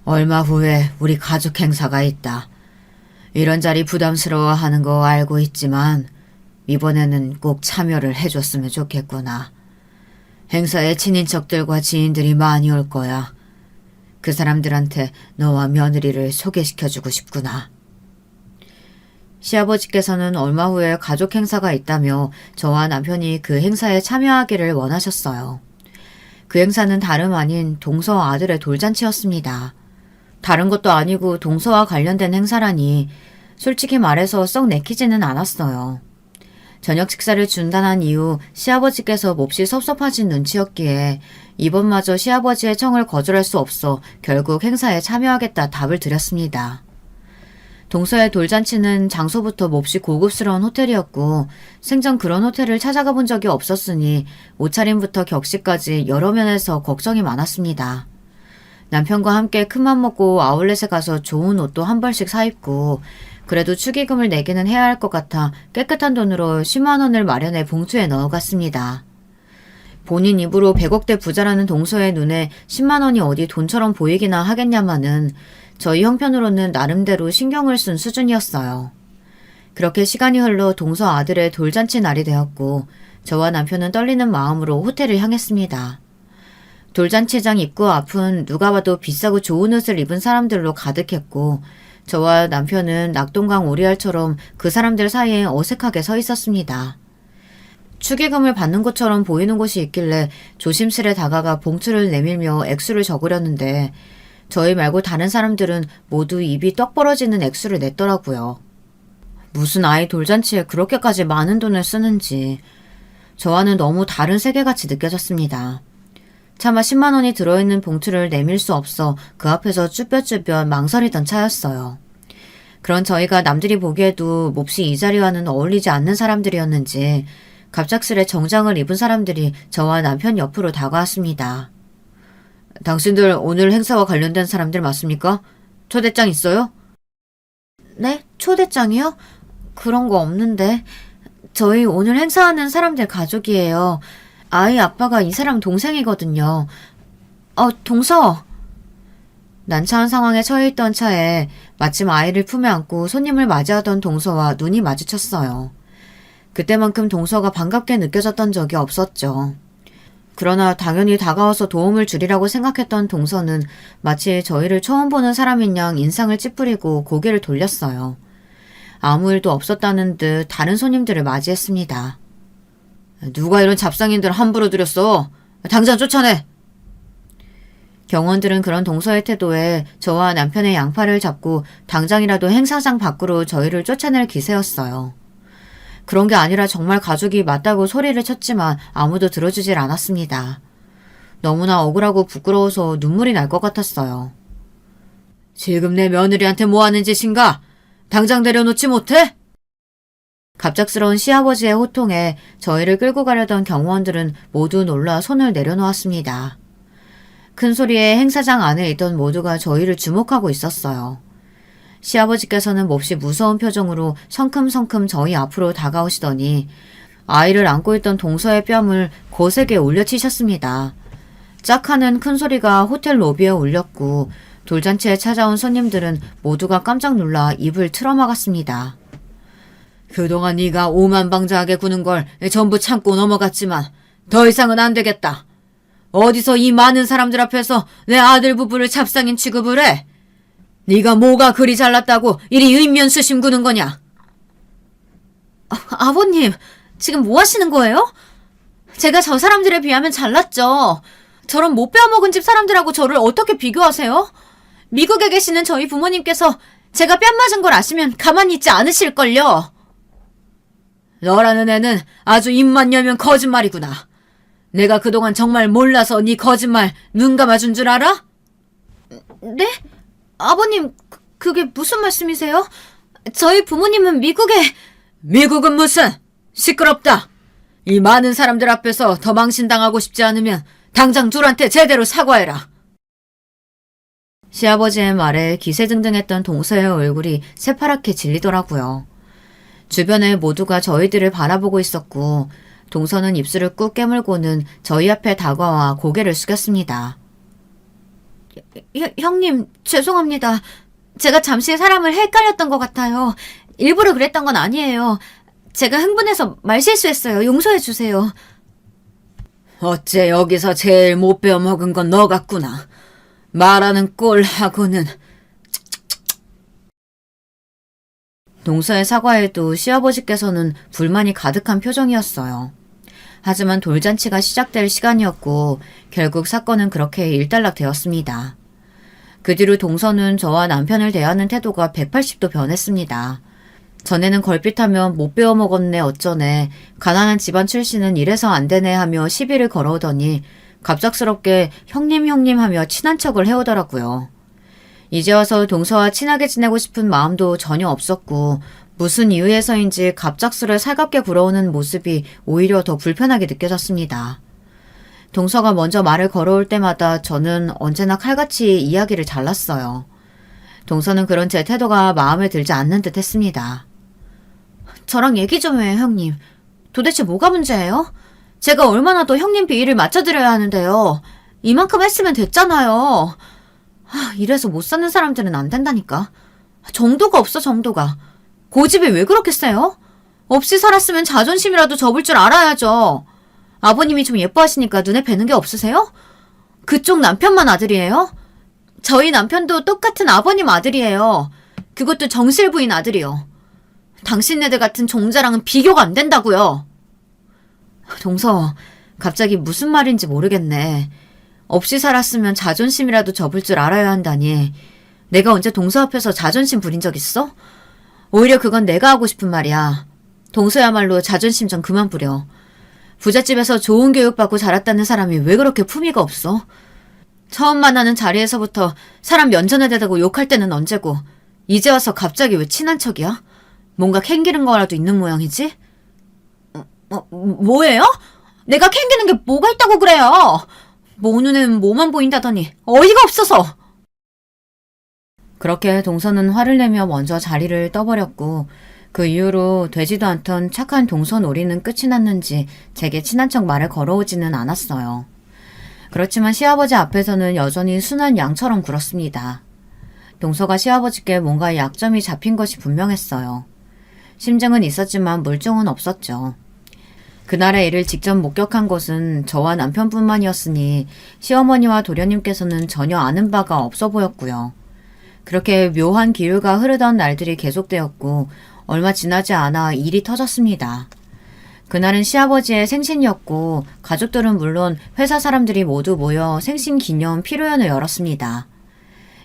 얼마 후에 우리 가족 행사가 있다. 이런 자리 부담스러워하는 거 알고 있지만 이번에는 꼭 참여를 해줬으면 좋겠구나. 행사에 친인척들과 지인들이 많이 올 거야. 그 사람들한테 너와 며느리를 소개시켜주고 싶구나. 시아버지께서는 얼마 후에 가족 행사가 있다며 저와 남편이 그 행사에 참여하기를 원하셨어요. 그 행사는 다름 아닌 동서 아들의 돌잔치였습니다. 다른 것도 아니고 동서와 관련된 행사라니 솔직히 말해서 썩 내키지는 않았어요. 저녁 식사를 중단한 이후 시아버지께서 몹시 섭섭하신 눈치였기에 이번마저 시아버지의 청을 거절할 수 없어 결국 행사에 참여하겠다 답을 드렸습니다. 동서의 돌잔치는 장소부터 몹시 고급스러운 호텔이었고 생전 그런 호텔을 찾아가 본 적이 없었으니 옷차림부터 격식까지 여러 면에서 걱정이 많았습니다. 남편과 함께 큰맘 먹고 아울렛에 가서 좋은 옷도 한 벌씩 사입고 그래도 축의금을 내기는 해야 할 것 같아 깨끗한 돈으로 10만 원을 마련해 봉투에 넣어갔습니다. 본인 입으로 100억대 부자라는 동서의 눈에 10만 원이 어디 돈처럼 보이기나 하겠냐마는 저희 형편으로는 나름대로 신경을 쓴 수준이었어요. 그렇게 시간이 흘러 동서 아들의 돌잔치 날이 되었고 저와 남편은 떨리는 마음으로 호텔을 향했습니다. 돌잔치장 입구 앞은 누가 봐도 비싸고 좋은 옷을 입은 사람들로 가득했고 저와 남편은 낙동강 오리알처럼 그 사람들 사이에 어색하게 서 있었습니다. 축의금을 받는 것처럼 보이는 곳이 있길래 조심스레 다가가 봉투를 내밀며 액수를 적으려는데 저희 말고 다른 사람들은 모두 입이 떡 벌어지는 액수를 냈더라고요. 무슨 아이 돌잔치에 그렇게까지 많은 돈을 쓰는지 저와는 너무 다른 세계같이 느껴졌습니다. 차마 10만 원이 들어있는 봉투를 내밀 수 없어 그 앞에서 쭈뼛쭈뼛 망설이던 차였어요. 그런 저희가 남들이 보기에도 몹시 이 자리와는 어울리지 않는 사람들이었는지 갑작스레 정장을 입은 사람들이 저와 남편 옆으로 다가왔습니다. 당신들 오늘 행사와 관련된 사람들 맞습니까? 초대장 있어요? 네? 초대장이요? 그런 거 없는데. 저희 오늘 행사하는 사람들 가족이에요. 아이 아빠가 이 사람 동생이거든요. 동서! 난처한 상황에 처해 있던 차에 마침 아이를 품에 안고 손님을 맞이하던 동서와 눈이 마주쳤어요. 그때만큼 동서가 반갑게 느껴졌던 적이 없었죠. 그러나 당연히 다가와서 도움을 주리라고 생각했던 동서는 마치 저희를 처음 보는 사람인 양 인상을 찌푸리고 고개를 돌렸어요. 아무 일도 없었다는 듯 다른 손님들을 맞이했습니다. 누가 이런 잡상인들 함부로 들였어? 당장 쫓아내! 경원들은 그런 동서의 태도에 저와 남편의 양팔을 잡고 당장이라도 행사장 밖으로 저희를 쫓아낼 기세였어요. 그런 게 아니라 정말 가족이 맞다고 소리를 쳤지만 아무도 들어주질 않았습니다. 너무나 억울하고 부끄러워서 눈물이 날 것 같았어요. 지금 내 며느리한테 뭐 하는 짓인가? 당장 내려놓지 못해? 갑작스러운 시아버지의 호통에 저희를 끌고 가려던 경호원들은 모두 놀라 손을 내려놓았습니다. 큰 소리에 행사장 안에 있던 모두가 저희를 주목하고 있었어요. 시아버지께서는 몹시 무서운 표정으로 성큼성큼 저희 앞으로 다가오시더니 아이를 안고 있던 동서의 뺨을 거세게 올려치셨습니다. 짝 하는 큰 소리가 호텔 로비에 울렸고 돌잔치에 찾아온 손님들은 모두가 깜짝 놀라 입을 틀어막았습니다. 그동안 네가 오만방자하게 구는 걸 전부 참고 넘어갔지만 더 이상은 안 되겠다. 어디서 이 많은 사람들 앞에서 내 아들 부부를 잡상인 취급을 해? 네가 뭐가 그리 잘났다고 이리 인면수심 구는 거냐? 아버님, 지금 뭐 하시는 거예요? 제가 저 사람들에 비하면 잘났죠. 저런 못 빼어먹은 집 사람들하고 저를 어떻게 비교하세요? 미국에 계시는 저희 부모님께서 제가 뺨 맞은 걸 아시면 가만히 있지 않으실걸요. 너라는 애는 아주 입만 열면 거짓말이구나. 내가 그동안 정말 몰라서 네 거짓말 눈 감아준 줄 알아? 네? 아버님, 그게 무슨 말씀이세요? 저희 부모님은 미국은 무슨! 시끄럽다! 이 많은 사람들 앞에서 더 망신당하고 싶지 않으면 당장 둘한테 제대로 사과해라. 시아버지의 말에 기세등등했던 동서의 얼굴이 새파랗게 질리더라고요. 주변에 모두가 저희들을 바라보고 있었고 동서는 입술을 꾹 깨물고는 저희 앞에 다가와 고개를 숙였습니다. 형님, 죄송합니다. 제가 잠시 사람을 헷갈렸던 것 같아요. 일부러 그랬던 건 아니에요. 제가 흥분해서 말실수했어요. 용서해 주세요. 어째 여기서 제일 못 배워먹은 건 너 같구나. 말하는 꼴하고는. 동서의 사과에도 시아버지께서는 불만이 가득한 표정이었어요. 하지만 돌잔치가 시작될 시간이었고 결국 사건은 그렇게 일단락되었습니다. 그 뒤로 동서는 저와 남편을 대하는 태도가 180도 변했습니다. 전에는 걸핏하면 못 배워먹었네 어쩌네, 가난한 집안 출신은 이래서 안 되네 하며 시비를 걸어오더니 갑작스럽게 형님 하며 친한 척을 해오더라고요. 이제 와서 동서와 친하게 지내고 싶은 마음도 전혀 없었고 무슨 이유에서인지 갑작스레 살갑게 굴어오는 모습이 오히려 더 불편하게 느껴졌습니다. 동서가 먼저 말을 걸어올 때마다 저는 언제나 칼같이 이야기를 잘랐어요. 동서는 그런 제 태도가 마음에 들지 않는 듯 했습니다. 저랑 얘기 좀 해요, 형님. 도대체 뭐가 문제예요? 제가 얼마나 더 형님 비위를 맞춰드려야 하는데요. 이만큼 했으면 됐잖아요. 이래서 못 사는 사람들은 안 된다니까. 정도가 없어, 정도가. 고집이 왜 그렇게 세요? 없이 살았으면 자존심이라도 접을 줄 알아야죠. 아버님이 좀 예뻐하시니까 눈에 뵈는 게 없으세요? 그쪽 남편만 아들이에요? 저희 남편도 똑같은 아버님 아들이에요. 그것도 정실 부인 아들이요. 당신네들 같은 종자랑은 비교가 안 된다고요. 동서, 갑자기 무슨 말인지 모르겠네. 없이 살았으면 자존심이라도 접을 줄 알아야 한다니. 내가 언제 동서 앞에서 자존심 부린 적 있어? 오히려 그건 내가 하고 싶은 말이야. 동서야말로 자존심 좀 그만 부려. 부잣집에서 좋은 교육받고 자랐다는 사람이 왜 그렇게 품위가 없어? 처음 만나는 자리에서부터 사람 면전에 대다고 욕할 때는 언제고 이제 와서 갑자기 왜 친한 척이야? 뭔가 캥기는 거라도 있는 모양이지? 뭐예요? 내가 캥기는 게 뭐가 있다고 그래요? 모 눈에는 뭐만 보인다더니 어이가 없어서. 그렇게 동서는 화를 내며 먼저 자리를 떠버렸고 그 이후로 되지도 않던 착한 동서 놀이는 끝이 났는지 제게 친한 척 말을 걸어오지는 않았어요. 그렇지만 시아버지 앞에서는 여전히 순한 양처럼 굴었습니다. 동서가 시아버지께 뭔가 약점이 잡힌 것이 분명했어요. 심증은 있었지만 물증은 없었죠. 그날의 일을 직접 목격한 것은 저와 남편뿐만이었으니 시어머니와 도련님께서는 전혀 아는 바가 없어 보였고요. 그렇게 묘한 기류가 흐르던 날들이 계속되었고 얼마 지나지 않아 일이 터졌습니다. 그날은 시아버지의 생신이었고 가족들은 물론 회사 사람들이 모두 모여 생신 기념 피로연을 열었습니다.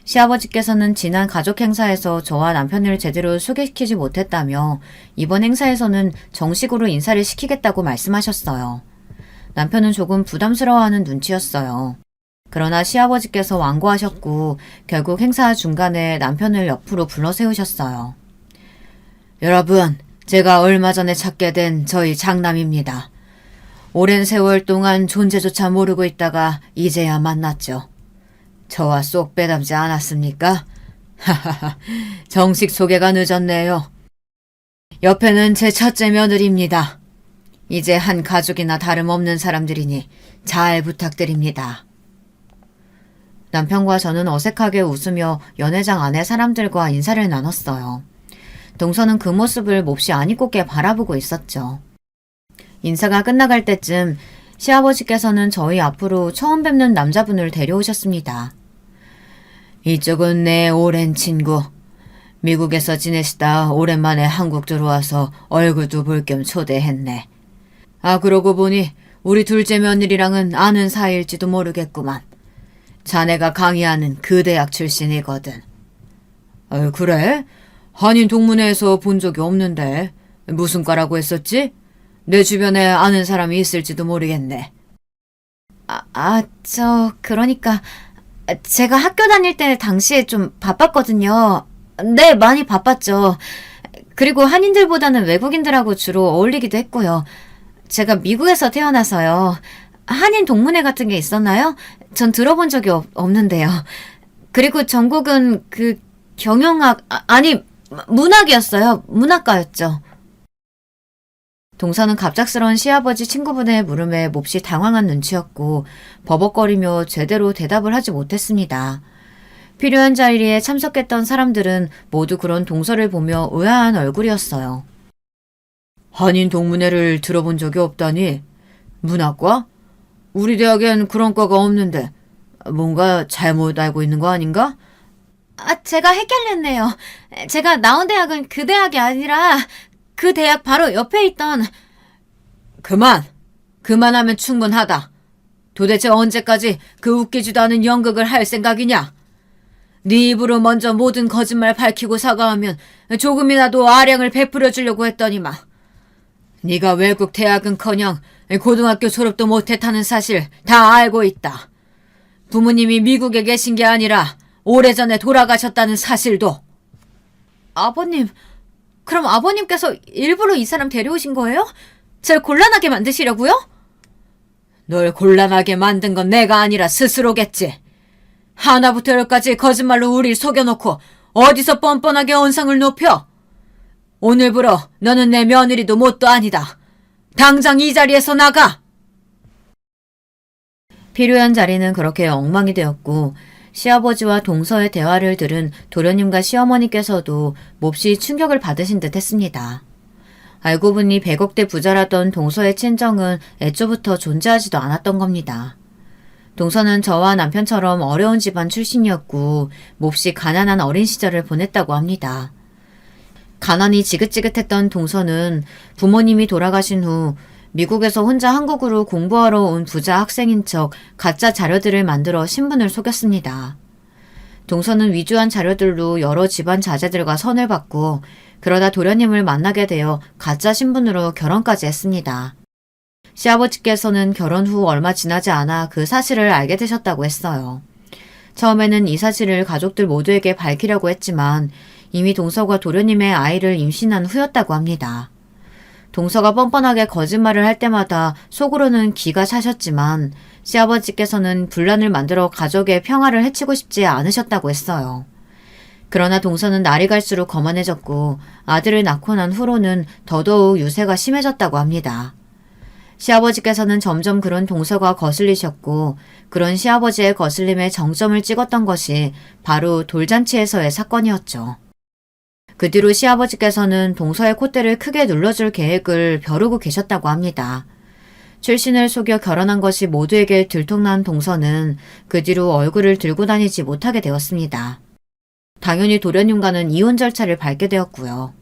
시아버지께서는 지난 가족 행사에서 저와 남편을 제대로 소개시키지 못했다며 이번 행사에서는 정식으로 인사를 시키겠다고 말씀하셨어요. 남편은 조금 부담스러워하는 눈치였어요. 그러나 시아버지께서 완고하셨고 결국 행사 중간에 남편을 옆으로 불러 세우셨어요. 여러분, 제가 얼마 전에 찾게 된 저희 장남입니다. 오랜 세월 동안 존재조차 모르고 있다가 이제야 만났죠. 저와 쏙 빼닮지 않았습니까? 하하하, 정식 소개가 늦었네요. 옆에는 제 첫째 며느리입니다. 이제 한 가족이나 다름없는 사람들이니 잘 부탁드립니다. 남편과 저는 어색하게 웃으며 연회장 안의 사람들과 인사를 나눴어요. 동서는 그 모습을 몹시 안입고게 바라보고 있었죠. 인사가 끝나갈 때쯤 시아버지께서는 저희 앞으로 처음 뵙는 남자분을 데려오셨습니다. 이쪽은 내 오랜 친구. 미국에서 지내시다 오랜만에 한국 들어와서 얼굴도 볼 겸 초대했네. 아, 그러고 보니 우리 둘째 며느리랑은 아는 사이일지도 모르겠구만. 자네가 강의하는 그 대학 출신이거든. 그래? 한인 동문회에서 본 적이 없는데 무슨 과라고 했었지? 내 주변에 아는 사람이 있을지도 모르겠네. 그러니까 제가 학교 다닐 때 당시에 좀 바빴거든요. 네, 많이 바빴죠. 그리고 한인들보다는 외국인들하고 주로 어울리기도 했고요. 제가 미국에서 태어나서요. 한인 동문회 같은 게 있었나요? 전 들어본 적이 없는데요. 그리고 전공은 경영학, 문학이었어요. 문학과였죠. 동서는 갑작스러운 시아버지 친구분의 물음에 몹시 당황한 눈치였고 버벅거리며 제대로 대답을 하지 못했습니다. 필요한 자리에 참석했던 사람들은 모두 그런 동서를 보며 의아한 얼굴이었어요. 한인 동문회를 들어본 적이 없다니? 문학과? 우리 대학엔 그런 과가 없는데 뭔가 잘못 알고 있는 거 아닌가? 제가 헷갈렸네요. 제가 나온 대학은 그 대학이 아니라 그 대학 바로 옆에 있던... 그만하면 충분하다. 도대체 언제까지 그 웃기지도 않은 연극을 할 생각이냐? 네 입으로 먼저 모든 거짓말 밝히고 사과하면 조금이라도 아량을 베풀어 주려고 했더니만. 네가 외국 대학은커녕 고등학교 졸업도 못했다는 사실 다 알고 있다. 부모님이 미국에 계신 게 아니라 오래전에 돌아가셨다는 사실도. 아버님... 그럼 아버님께서 일부러 이 사람 데려오신 거예요? 절 곤란하게 만드시려고요? 널 곤란하게 만든 건 내가 아니라 스스로겠지. 하나부터 열까지 거짓말로 우릴 속여놓고 어디서 뻔뻔하게 언성을 높여? 오늘부로 너는 내 며느리도 뭣도 아니다. 당장 이 자리에서 나가! 필요한 자리는 그렇게 엉망이 되었고 시아버지와 동서의 대화를 들은 도련님과 시어머니께서도 몹시 충격을 받으신 듯 했습니다. 알고 보니 100억대 부자라던 동서의 친정은 애초부터 존재하지도 않았던 겁니다. 동서는 저와 남편처럼 어려운 집안 출신이었고 몹시 가난한 어린 시절을 보냈다고 합니다. 가난이 지긋지긋했던 동서는 부모님이 돌아가신 후 미국에서 혼자 한국으로 공부하러 온 부자 학생인 척 가짜 자료들을 만들어 신분을 속였습니다. 동서는 위조한 자료들로 여러 집안 자제들과 선을 받고 그러다 도련님을 만나게 되어 가짜 신분으로 결혼까지 했습니다. 시아버지께서는 결혼 후 얼마 지나지 않아 그 사실을 알게 되셨다고 했어요. 처음에는 이 사실을 가족들 모두에게 밝히려고 했지만 이미 동서가 도련님의 아이를 임신한 후였다고 합니다. 동서가 뻔뻔하게 거짓말을 할 때마다 속으로는 기가 차셨지만 시아버지께서는 분란을 만들어 가족의 평화를 해치고 싶지 않으셨다고 했어요. 그러나 동서는 날이 갈수록 거만해졌고 아들을 낳고 난 후로는 더더욱 유세가 심해졌다고 합니다. 시아버지께서는 점점 그런 동서가 거슬리셨고 그런 시아버지의 거슬림에 정점을 찍었던 것이 바로 돌잔치에서의 사건이었죠. 그 뒤로 시아버지께서는 동서의 콧대를 크게 눌러줄 계획을 벼르고 계셨다고 합니다. 출신을 속여 결혼한 것이 모두에게 들통난 동서는 그 뒤로 얼굴을 들고 다니지 못하게 되었습니다. 당연히 도련님과는 이혼 절차를 밟게 되었고요.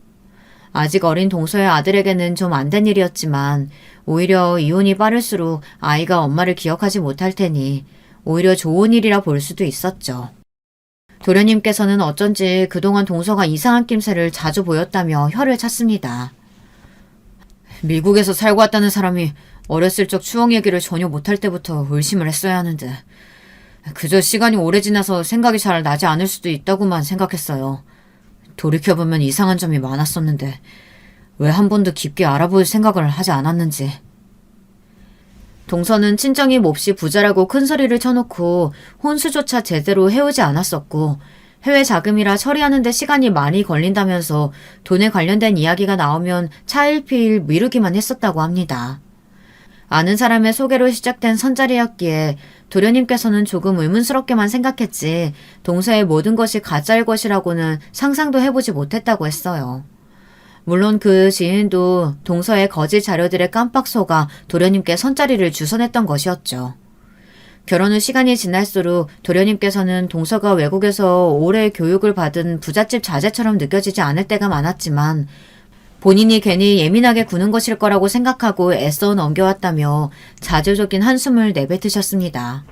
아직 어린 동서의 아들에게는 좀 안 된 일이었지만 오히려 이혼이 빠를수록 아이가 엄마를 기억하지 못할 테니 오히려 좋은 일이라 볼 수도 있었죠. 도련님께서는 어쩐지 그동안 동서가 이상한 낌새를 자주 보였다며 혀를 찼습니다. 미국에서 살고 왔다는 사람이 어렸을 적 추억 얘기를 전혀 못할 때부터 의심을 했어야 하는데 그저 시간이 오래 지나서 생각이 잘 나지 않을 수도 있다고만 생각했어요. 돌이켜보면 이상한 점이 많았었는데 왜 한 번도 깊게 알아볼 생각을 하지 않았는지. 동서는 친정이 몹시 부자라고 큰소리를 쳐놓고 혼수조차 제대로 해오지 않았었고 해외 자금이라 처리하는 데 시간이 많이 걸린다면서 돈에 관련된 이야기가 나오면 차일피일 미루기만 했었다고 합니다. 아는 사람의 소개로 시작된 선자리였기에 도련님께서는 조금 의문스럽게만 생각했지 동서의 모든 것이 가짜일 것이라고는 상상도 해보지 못했다고 했어요. 물론 그 지인도 동서의 거짓 자료들에 깜빡 속아 도련님께 선자리를 주선했던 것이었죠. 결혼 후 시간이 지날수록 도련님께서는 동서가 외국에서 오래 교육을 받은 부잣집 자제처럼 느껴지지 않을 때가 많았지만 본인이 괜히 예민하게 구는 것일 거라고 생각하고 애써 넘겨왔다며 자조적인 한숨을 내뱉으셨습니다.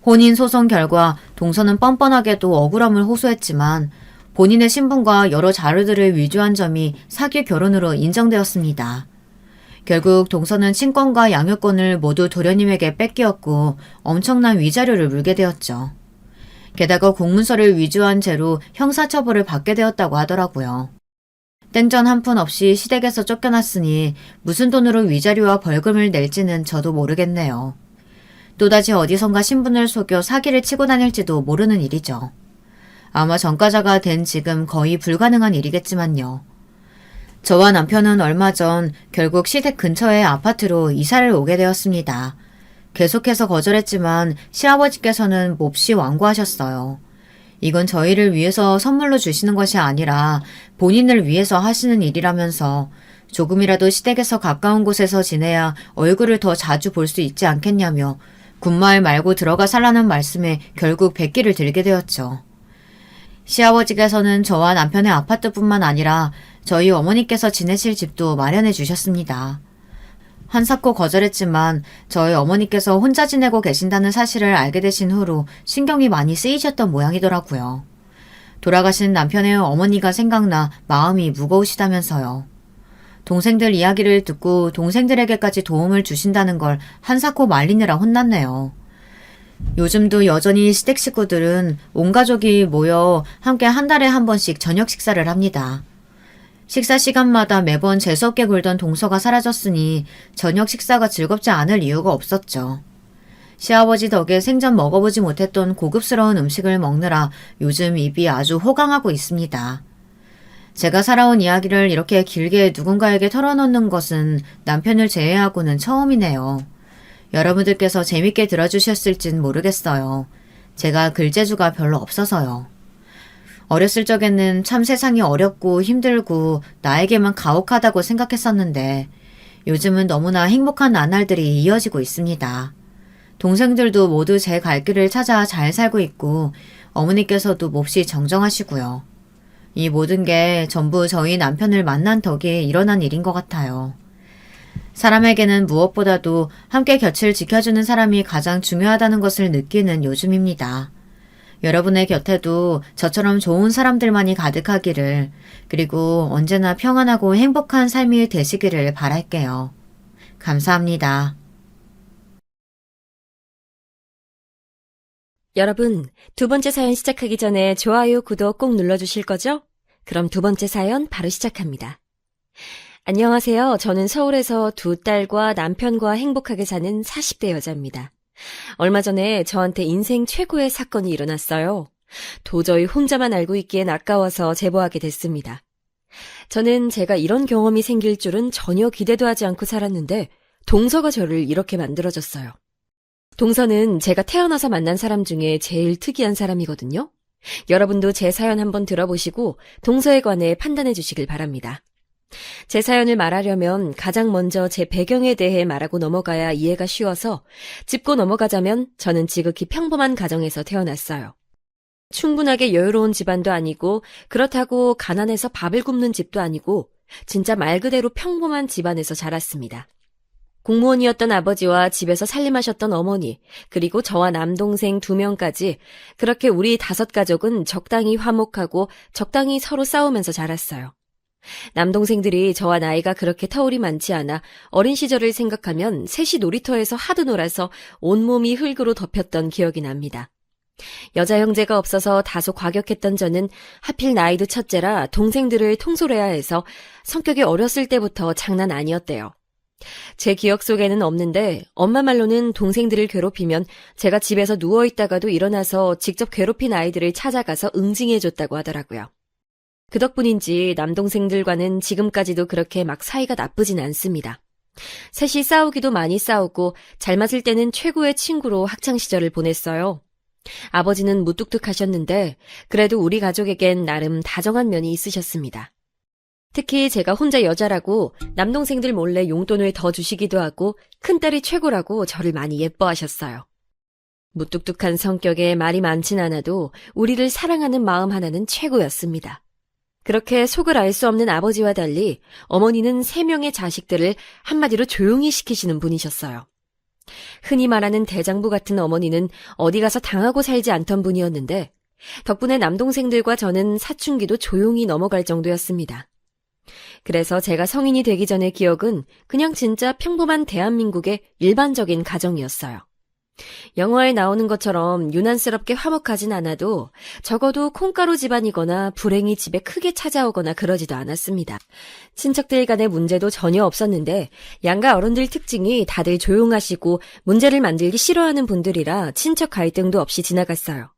혼인소송 결과 동서는 뻔뻔하게도 억울함을 호소했지만 본인의 신분과 여러 자료들을 위조한 점이 사기 결혼으로 인정되었습니다. 결국 동서는 친권과 양육권을 모두 도련님에게 뺏기었고 엄청난 위자료를 물게 되었죠. 게다가 공문서를 위조한 죄로 형사처벌을 받게 되었다고 하더라고요. 땡전 한 푼 없이 시댁에서 쫓겨났으니 무슨 돈으로 위자료와 벌금을 낼지는 저도 모르겠네요. 또다시 어디선가 신분을 속여 사기를 치고 다닐지도 모르는 일이죠. 아마 전과자가 된 지금 거의 불가능한 일이겠지만요. 저와 남편은 얼마 전 결국 시댁 근처의 아파트로 이사를 오게 되었습니다. 계속해서 거절했지만 시아버지께서는 몹시 완고하셨어요. 이건 저희를 위해서 선물로 주시는 것이 아니라 본인을 위해서 하시는 일이라면서 조금이라도 시댁에서 가까운 곳에서 지내야 얼굴을 더 자주 볼 수 있지 않겠냐며 군마을 말고 들어가 살라는 말씀에 결국 백기를 들게 되었죠. 시아버지께서는 저와 남편의 아파트뿐만 아니라 저희 어머니께서 지내실 집도 마련해 주셨습니다. 한사코 거절했지만 저희 어머니께서 혼자 지내고 계신다는 사실을 알게 되신 후로 신경이 많이 쓰이셨던 모양이더라고요. 돌아가신 남편의 어머니가 생각나 마음이 무거우시다면서요. 동생들 이야기를 듣고 동생들에게까지 도움을 주신다는 걸 한사코 말리느라 혼났네요. 요즘도 여전히 시댁 식구들은 온 가족이 모여 함께 한 달에 한 번씩 저녁 식사를 합니다. 식사 시간마다 매번 재수없게 굴던 동서가 사라졌으니 저녁 식사가 즐겁지 않을 이유가 없었죠. 시아버지 덕에 생전 먹어보지 못했던 고급스러운 음식을 먹느라 요즘 입이 아주 호강하고 있습니다. 제가 살아온 이야기를 이렇게 길게 누군가에게 털어놓는 것은 남편을 제외하고는 처음이네요. 여러분들께서 재밌게 들어주셨을진 모르겠어요. 제가 글재주가 별로 없어서요. 어렸을 적에는 참 세상이 어렵고 힘들고 나에게만 가혹하다고 생각했었는데 요즘은 너무나 행복한 나날들이 이어지고 있습니다. 동생들도 모두 제 갈 길을 찾아 잘 살고 있고 어머니께서도 몹시 정정하시고요. 이 모든 게 전부 저희 남편을 만난 덕에 일어난 일인 것 같아요. 사람에게는 무엇보다도 함께 곁을 지켜주는 사람이 가장 중요하다는 것을 느끼는 요즘입니다. 여러분의 곁에도 저처럼 좋은 사람들만이 가득하기를, 그리고 언제나 평안하고 행복한 삶이 되시기를 바랄게요. 감사합니다. 여러분, 두 번째 사연 시작하기 전에 좋아요, 구독 꼭 눌러주실 거죠? 그럼 두 번째 사연 바로 시작합니다. 안녕하세요. 저는 서울에서 두 딸과 남편과 행복하게 사는 40대 여자입니다. 얼마 전에 저한테 인생 최고의 사건이 일어났어요. 도저히 혼자만 알고 있기엔 아까워서 제보하게 됐습니다. 저는 제가 이런 경험이 생길 줄은 전혀 기대도 하지 않고 살았는데 동서가 저를 이렇게 만들어줬어요. 동서는 제가 태어나서 만난 사람 중에 제일 특이한 사람이거든요. 여러분도 제 사연 한번 들어보시고 동서에 관해 판단해 주시길 바랍니다. 제 사연을 말하려면 가장 먼저 제 배경에 대해 말하고 넘어가야 이해가 쉬워서 짚고 넘어가자면 저는 지극히 평범한 가정에서 태어났어요. 충분하게 여유로운 집안도 아니고 그렇다고 가난해서 밥을 굶는 집도 아니고 진짜 말 그대로 평범한 집안에서 자랐습니다. 공무원이었던 아버지와 집에서 살림하셨던 어머니, 그리고 저와 남동생 2명까지 그렇게 우리 5가족은 적당히 화목하고 적당히 서로 싸우면서 자랐어요. 남동생들이 저와 나이가 그렇게 터울이 많지 않아 어린 시절을 생각하면 셋이 놀이터에서 하도 놀아서 온몸이 흙으로 덮였던 기억이 납니다. 여자 형제가 없어서 다소 과격했던 저는 하필 나이도 첫째라 동생들을 통솔해야 해서 성격이 어렸을 때부터 장난 아니었대요. 제 기억 속에는 없는데 엄마 말로는 동생들을 괴롭히면 제가 집에서 누워있다가도 일어나서 직접 괴롭힌 아이들을 찾아가서 응징해줬다고 하더라고요. 그 덕분인지 남동생들과는 지금까지도 그렇게 막 사이가 나쁘진 않습니다. 셋이 싸우기도 많이 싸우고 잘 맞을 때는 최고의 친구로 학창시절을 보냈어요. 아버지는 무뚝뚝하셨는데 그래도 우리 가족에겐 나름 다정한 면이 있으셨습니다. 특히 제가 혼자 여자라고 남동생들 몰래 용돈을 더 주시기도 하고 큰딸이 최고라고 저를 많이 예뻐하셨어요. 무뚝뚝한 성격에 말이 많진 않아도 우리를 사랑하는 마음 하나는 최고였습니다. 그렇게 속을 알 수 없는 아버지와 달리 어머니는 3명의 자식들을 한마디로 조용히 시키시는 분이셨어요. 흔히 말하는 대장부 같은 어머니는 어디 가서 당하고 살지 않던 분이었는데 덕분에 남동생들과 저는 사춘기도 조용히 넘어갈 정도였습니다. 그래서 제가 성인이 되기 전의 기억은 그냥 진짜 평범한 대한민국의 일반적인 가정이었어요. 영화에 나오는 것처럼 유난스럽게 화목하진 않아도 적어도 콩가루 집안이거나 불행이 집에 크게 찾아오거나 그러지도 않았습니다. 친척들 간의 문제도 전혀 없었는데 양가 어른들 특징이 다들 조용하시고 문제를 만들기 싫어하는 분들이라 친척 갈등도 없이 지나갔어요.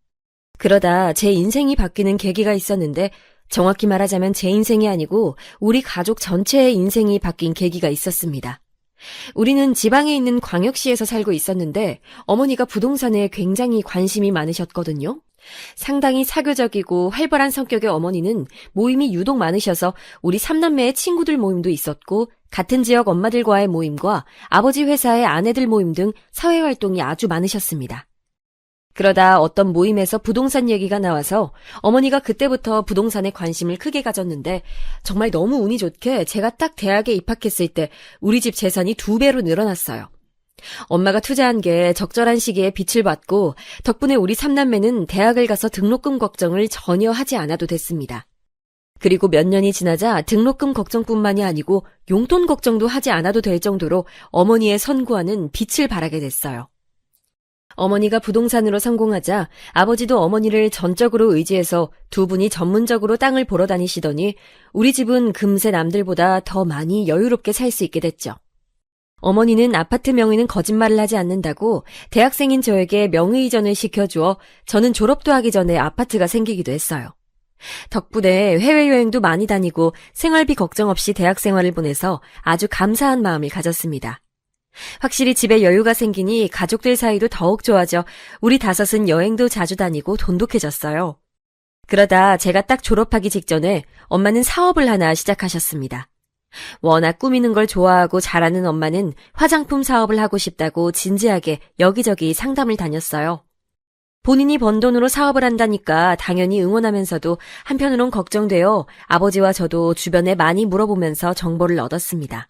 그러다 제 인생이 바뀌는 계기가 있었는데 정확히 말하자면 제 인생이 아니고 우리 가족 전체의 인생이 바뀐 계기가 있었습니다. 우리는 지방에 있는 광역시에서 살고 있었는데 어머니가 부동산에 굉장히 관심이 많으셨거든요. 상당히 사교적이고 활발한 성격의 어머니는 모임이 유독 많으셔서 우리 3남매의 친구들 모임도 있었고 같은 지역 엄마들과의 모임과 아버지 회사의 아내들 모임 등 사회활동이 아주 많으셨습니다. 그러다 어떤 모임에서 부동산 얘기가 나와서 어머니가 그때부터 부동산에 관심을 크게 가졌는데 정말 너무 운이 좋게 제가 딱 대학에 입학했을 때 우리 집 재산이 2배로 늘어났어요. 엄마가 투자한 게 적절한 시기에 빛을 받고 덕분에 우리 3남매는 대학을 가서 등록금 걱정을 전혀 하지 않아도 됐습니다. 그리고 몇 년이 지나자 등록금 걱정뿐만이 아니고 용돈 걱정도 하지 않아도 될 정도로 어머니의 선구안은 빛을 발하게 됐어요. 어머니가 부동산으로 성공하자 아버지도 어머니를 전적으로 의지해서 두 분이 전문적으로 땅을 보러 다니시더니 우리 집은 금세 남들보다 더 많이 여유롭게 살 수 있게 됐죠. 어머니는 아파트 명의는 거짓말을 하지 않는다고 대학생인 저에게 명의 이전을 시켜주어 저는 졸업도 하기 전에 아파트가 생기기도 했어요. 덕분에 해외여행도 많이 다니고 생활비 걱정 없이 대학 생활을 보내서 아주 감사한 마음을 가졌습니다. 확실히 집에 여유가 생기니 가족들 사이도 더욱 좋아져 우리 5은 여행도 자주 다니고 돈독해졌어요. 그러다 제가 딱 졸업하기 직전에 엄마는 사업을 하나 시작하셨습니다. 워낙 꾸미는 걸 좋아하고 잘하는 엄마는 화장품 사업을 하고 싶다고 진지하게 여기저기 상담을 다녔어요. 본인이 번 돈으로 사업을 한다니까 당연히 응원하면서도 한편으론 걱정되어 아버지와 저도 주변에 많이 물어보면서 정보를 얻었습니다.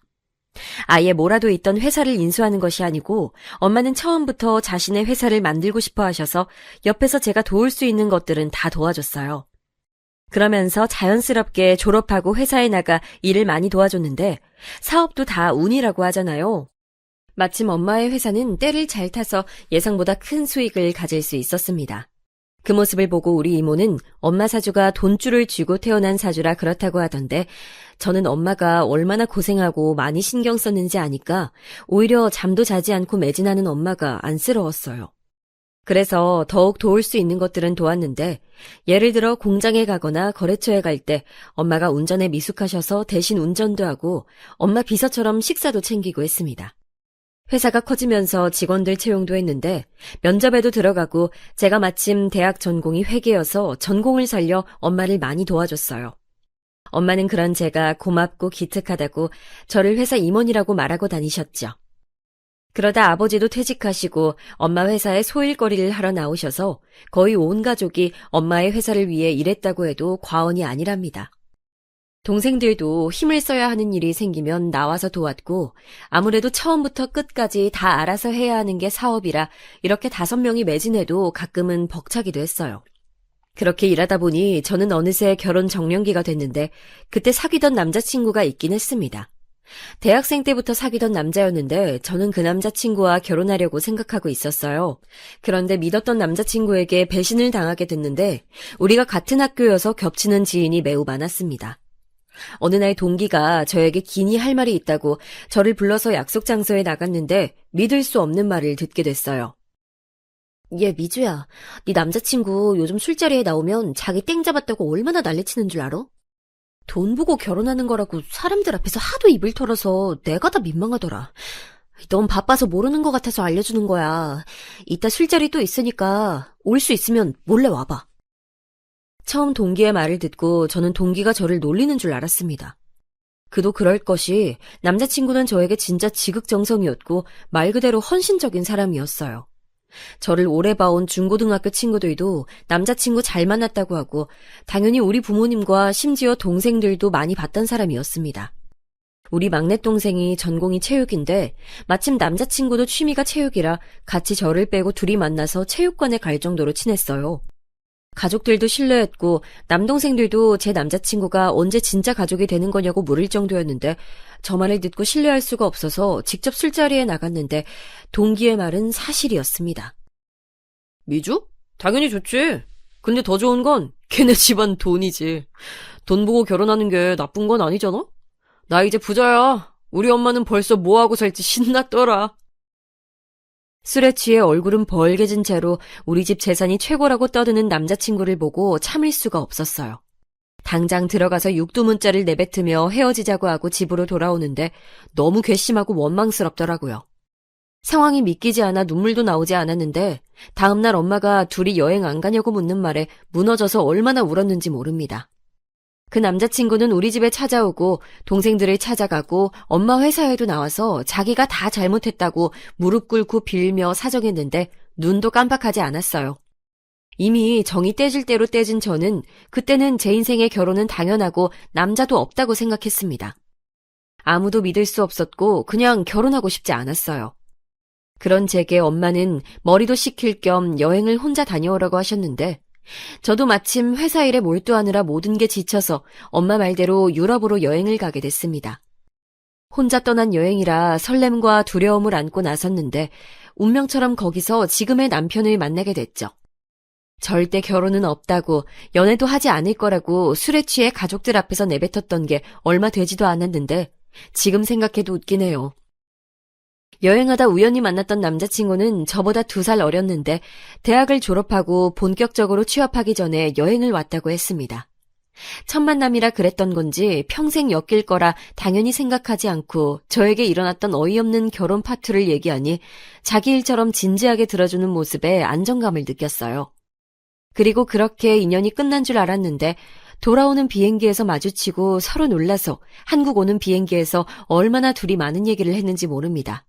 아예 뭐라도 있던 회사를 인수하는 것이 아니고 엄마는 처음부터 자신의 회사를 만들고 싶어 하셔서 옆에서 제가 도울 수 있는 것들은 다 도와줬어요. 그러면서 자연스럽게 졸업하고 회사에 나가 일을 많이 도와줬는데 사업도 다 운이라고 하잖아요. 마침 엄마의 회사는 때를 잘 타서 예상보다 큰 수익을 가질 수 있었습니다. 그 모습을 보고 우리 이모는 엄마 사주가 돈줄을 쥐고 태어난 사주라 그렇다고 하던데 저는 엄마가 얼마나 고생하고 많이 신경 썼는지 아니까 오히려 잠도 자지 않고 매진하는 엄마가 안쓰러웠어요. 그래서 더욱 도울 수 있는 것들은 도왔는데 예를 들어 공장에 가거나 거래처에 갈 때 엄마가 운전에 미숙하셔서 대신 운전도 하고 엄마 비서처럼 식사도 챙기고 했습니다. 회사가 커지면서 직원들 채용도 했는데 면접에도 들어가고 제가 마침 대학 전공이 회계여서 전공을 살려 엄마를 많이 도와줬어요. 엄마는 그런 제가 고맙고 기특하다고 저를 회사 임원이라고 말하고 다니셨죠. 그러다 아버지도 퇴직하시고 엄마 회사에 소일거리를 하러 나오셔서 거의 온 가족이 엄마의 회사를 위해 일했다고 해도 과언이 아니랍니다. 동생들도 힘을 써야 하는 일이 생기면 나와서 도왔고 아무래도 처음부터 끝까지 다 알아서 해야 하는 게 사업이라 이렇게 5명이 매진해도 가끔은 벅차기도 했어요. 그렇게 일하다 보니 저는 어느새 결혼 정년기가 됐는데 그때 사귀던 남자친구가 있긴 했습니다. 대학생 때부터 사귀던 남자였는데 저는 그 남자친구와 결혼하려고 생각하고 있었어요. 그런데 믿었던 남자친구에게 배신을 당하게 됐는데 우리가 같은 학교여서 겹치는 지인이 매우 많았습니다. 어느 날 동기가 저에게 기니 할 말이 있다고 저를 불러서 약속 장소에 나갔는데 믿을 수 없는 말을 듣게 됐어요. 얘 미주야, 네 남자친구 요즘 술자리에 나오면 자기 땡 잡았다고 얼마나 난리치는 줄 알아? 돈 보고 결혼하는 거라고 사람들 앞에서 하도 입을 털어서 내가 다 민망하더라. 넌 바빠서 모르는 것 같아서 알려주는 거야. 이따 술자리 또 있으니까 올 수 있으면 몰래 와봐. 처음 동기의 말을 듣고 저는 동기가 저를 놀리는 줄 알았습니다. 그도 그럴 것이 남자친구는 저에게 진짜 지극정성이었고 말 그대로 헌신적인 사람이었어요. 저를 오래 봐온 중고등학교 친구들도 남자친구 잘 만났다고 하고 당연히 우리 부모님과 심지어 동생들도 많이 봤던 사람이었습니다. 우리 막내 동생이 전공이 체육인데 마침 남자친구도 취미가 체육이라 같이 저를 빼고 둘이 만나서 체육관에 갈 정도로 친했어요. 가족들도 신뢰했고 남동생들도 제 남자친구가 언제 진짜 가족이 되는 거냐고 물을 정도였는데 저 말을 듣고 신뢰할 수가 없어서 직접 술자리에 나갔는데 동기의 말은 사실이었습니다. 미주? 당연히 좋지. 근데 더 좋은 건 걔네 집안 돈이지. 돈 보고 결혼하는 게 나쁜 건 아니잖아? 나 이제 부자야. 우리 엄마는 벌써 뭐하고 살지 신났더라. 술에 취해 얼굴은 벌게진 채로 우리 집 재산이 최고라고 떠드는 남자친구를 보고 참을 수가 없었어요. 당장 들어가서 육두문자를 내뱉으며 헤어지자고 하고 집으로 돌아오는데 너무 괘씸하고 원망스럽더라고요. 상황이 믿기지 않아 눈물도 나오지 않았는데 다음날 엄마가 둘이 여행 안 가냐고 묻는 말에 무너져서 얼마나 울었는지 모릅니다. 그 남자친구는 우리 집에 찾아오고 동생들을 찾아가고 엄마 회사에도 나와서 자기가 다 잘못했다고 무릎 꿇고 빌며 사정했는데 눈도 깜빡하지 않았어요. 이미 정이 떼질 대로 떼진 저는 그때는 제 인생의 결혼은 당연하고 남자도 없다고 생각했습니다. 아무도 믿을 수 없었고 그냥 결혼하고 싶지 않았어요. 그런 제게 엄마는 머리도 식힐 겸 여행을 혼자 다녀오라고 하셨는데 저도 마침 회사 일에 몰두하느라 모든 게 지쳐서 엄마 말대로 유럽으로 여행을 가게 됐습니다. 혼자 떠난 여행이라 설렘과 두려움을 안고 나섰는데 운명처럼 거기서 지금의 남편을 만나게 됐죠. 절대 결혼은 없다고 연애도 하지 않을 거라고 술에 취해 가족들 앞에서 내뱉었던 게 얼마 되지도 않았는데 지금 생각해도 웃기네요. 여행하다 우연히 만났던 남자친구는 저보다 2살 어렸는데 대학을 졸업하고 본격적으로 취업하기 전에 여행을 왔다고 했습니다. 첫 만남이라 그랬던 건지 평생 엮일 거라 당연히 생각하지 않고 저에게 일어났던 어이없는 결혼 파투를 얘기하니 자기 일처럼 진지하게 들어주는 모습에 안정감을 느꼈어요. 그리고 그렇게 인연이 끝난 줄 알았는데 돌아오는 비행기에서 마주치고 서로 놀라서 한국 오는 비행기에서 얼마나 둘이 많은 얘기를 했는지 모릅니다.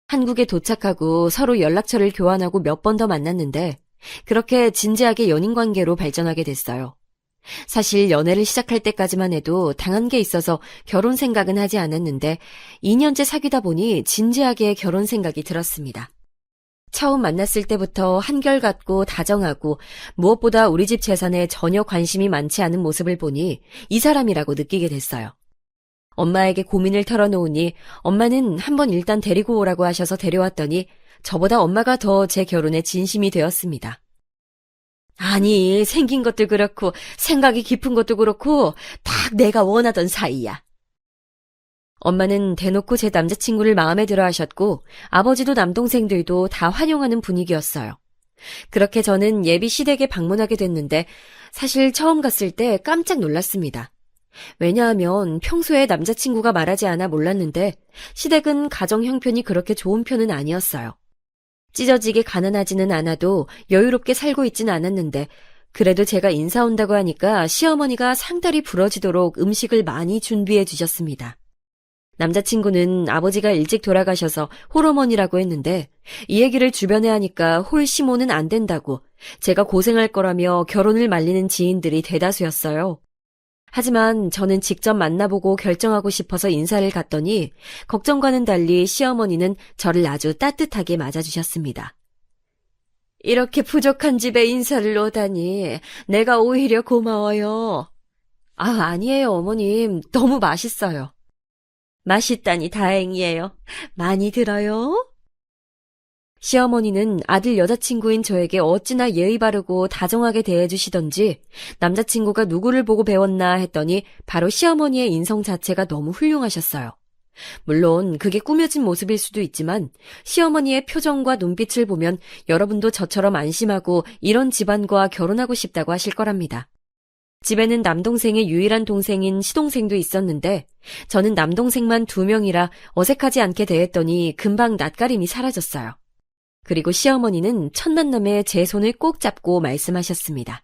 한국에 도착하고 서로 연락처를 교환하고 몇 번 더 만났는데 그렇게 진지하게 연인 관계로 발전하게 됐어요. 사실 연애를 시작할 때까지만 해도 당한 게 있어서 결혼 생각은 하지 않았는데 2년째 사귀다 보니 진지하게 결혼 생각이 들었습니다. 처음 만났을 때부터 한결같고 다정하고 무엇보다 우리 집 재산에 전혀 관심이 많지 않은 모습을 보니 이 사람이라고 느끼게 됐어요. 엄마에게 고민을 털어놓으니 엄마는 한번 일단 데리고 오라고 하셔서 데려왔더니 저보다 엄마가 더 제 결혼에 진심이 되었습니다. 아니, 생긴 것도 그렇고 생각이 깊은 것도 그렇고 딱 내가 원하던 사이야. 엄마는 대놓고 제 남자친구를 마음에 들어 하셨고 아버지도 남동생들도 다 환영하는 분위기였어요. 그렇게 저는 예비 시댁에 방문하게 됐는데 사실 처음 갔을 때 깜짝 놀랐습니다. 왜냐하면 평소에 남자친구가 말하지 않아 몰랐는데 시댁은 가정 형편이 그렇게 좋은 편은 아니었어요. 찢어지게 가난하지는 않아도 여유롭게 살고 있진 않았는데 그래도 제가 인사 온다고 하니까 시어머니가 상다리 부러지도록 음식을 많이 준비해 주셨습니다. 남자친구는 아버지가 일찍 돌아가셔서 홀어머니라고 했는데 이 얘기를 주변에 하니까 홀시모는 안 된다고 제가 고생할 거라며 결혼을 말리는 지인들이 대다수였어요. 하지만 저는 직접 만나보고 결정하고 싶어서 인사를 갔더니 걱정과는 달리 시어머니는 저를 아주 따뜻하게 맞아주셨습니다. 이렇게 부족한 집에 인사를 오다니 내가 오히려 고마워요. 아니에요, 어머님. 너무 맛있어요. 맛있다니 다행이에요. 많이 들어요? 시어머니는 아들 여자친구인 저에게 어찌나 예의 바르고 다정하게 대해주시던지 남자친구가 누구를 보고 배웠나 했더니 바로 시어머니의 인성 자체가 너무 훌륭하셨어요. 물론 그게 꾸며진 모습일 수도 있지만 시어머니의 표정과 눈빛을 보면 여러분도 저처럼 안심하고 이런 집안과 결혼하고 싶다고 하실 거랍니다. 집에는 남동생의 유일한 동생인 시동생도 있었는데 저는 남동생만 2명이라 어색하지 않게 대했더니 금방 낯가림이 사라졌어요. 그리고 시어머니는 첫 만남에 제 손을 꼭 잡고 말씀하셨습니다.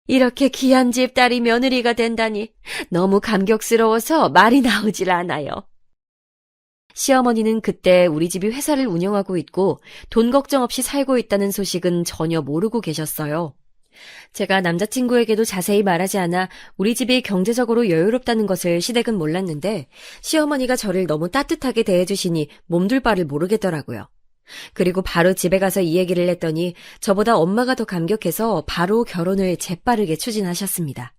이렇게 귀한 집 딸이 며느리가 된다니 너무 감격스러워서 말이 나오질 않아요. 시어머니는 그때 우리 집이 회사를 운영하고 있고 돈 걱정 없이 살고 있다는 소식은 전혀 모르고 계셨어요. 제가 남자친구에게도 자세히 말하지 않아 우리 집이 경제적으로 여유롭다는 것을 시댁은 몰랐는데 시어머니가 저를 너무 따뜻하게 대해주시니 몸둘 바를 모르겠더라고요. 그리고 바로 집에 가서 이 얘기를 했더니 저보다 엄마가 더 감격해서 바로 결혼을 재빠르게 추진하셨습니다.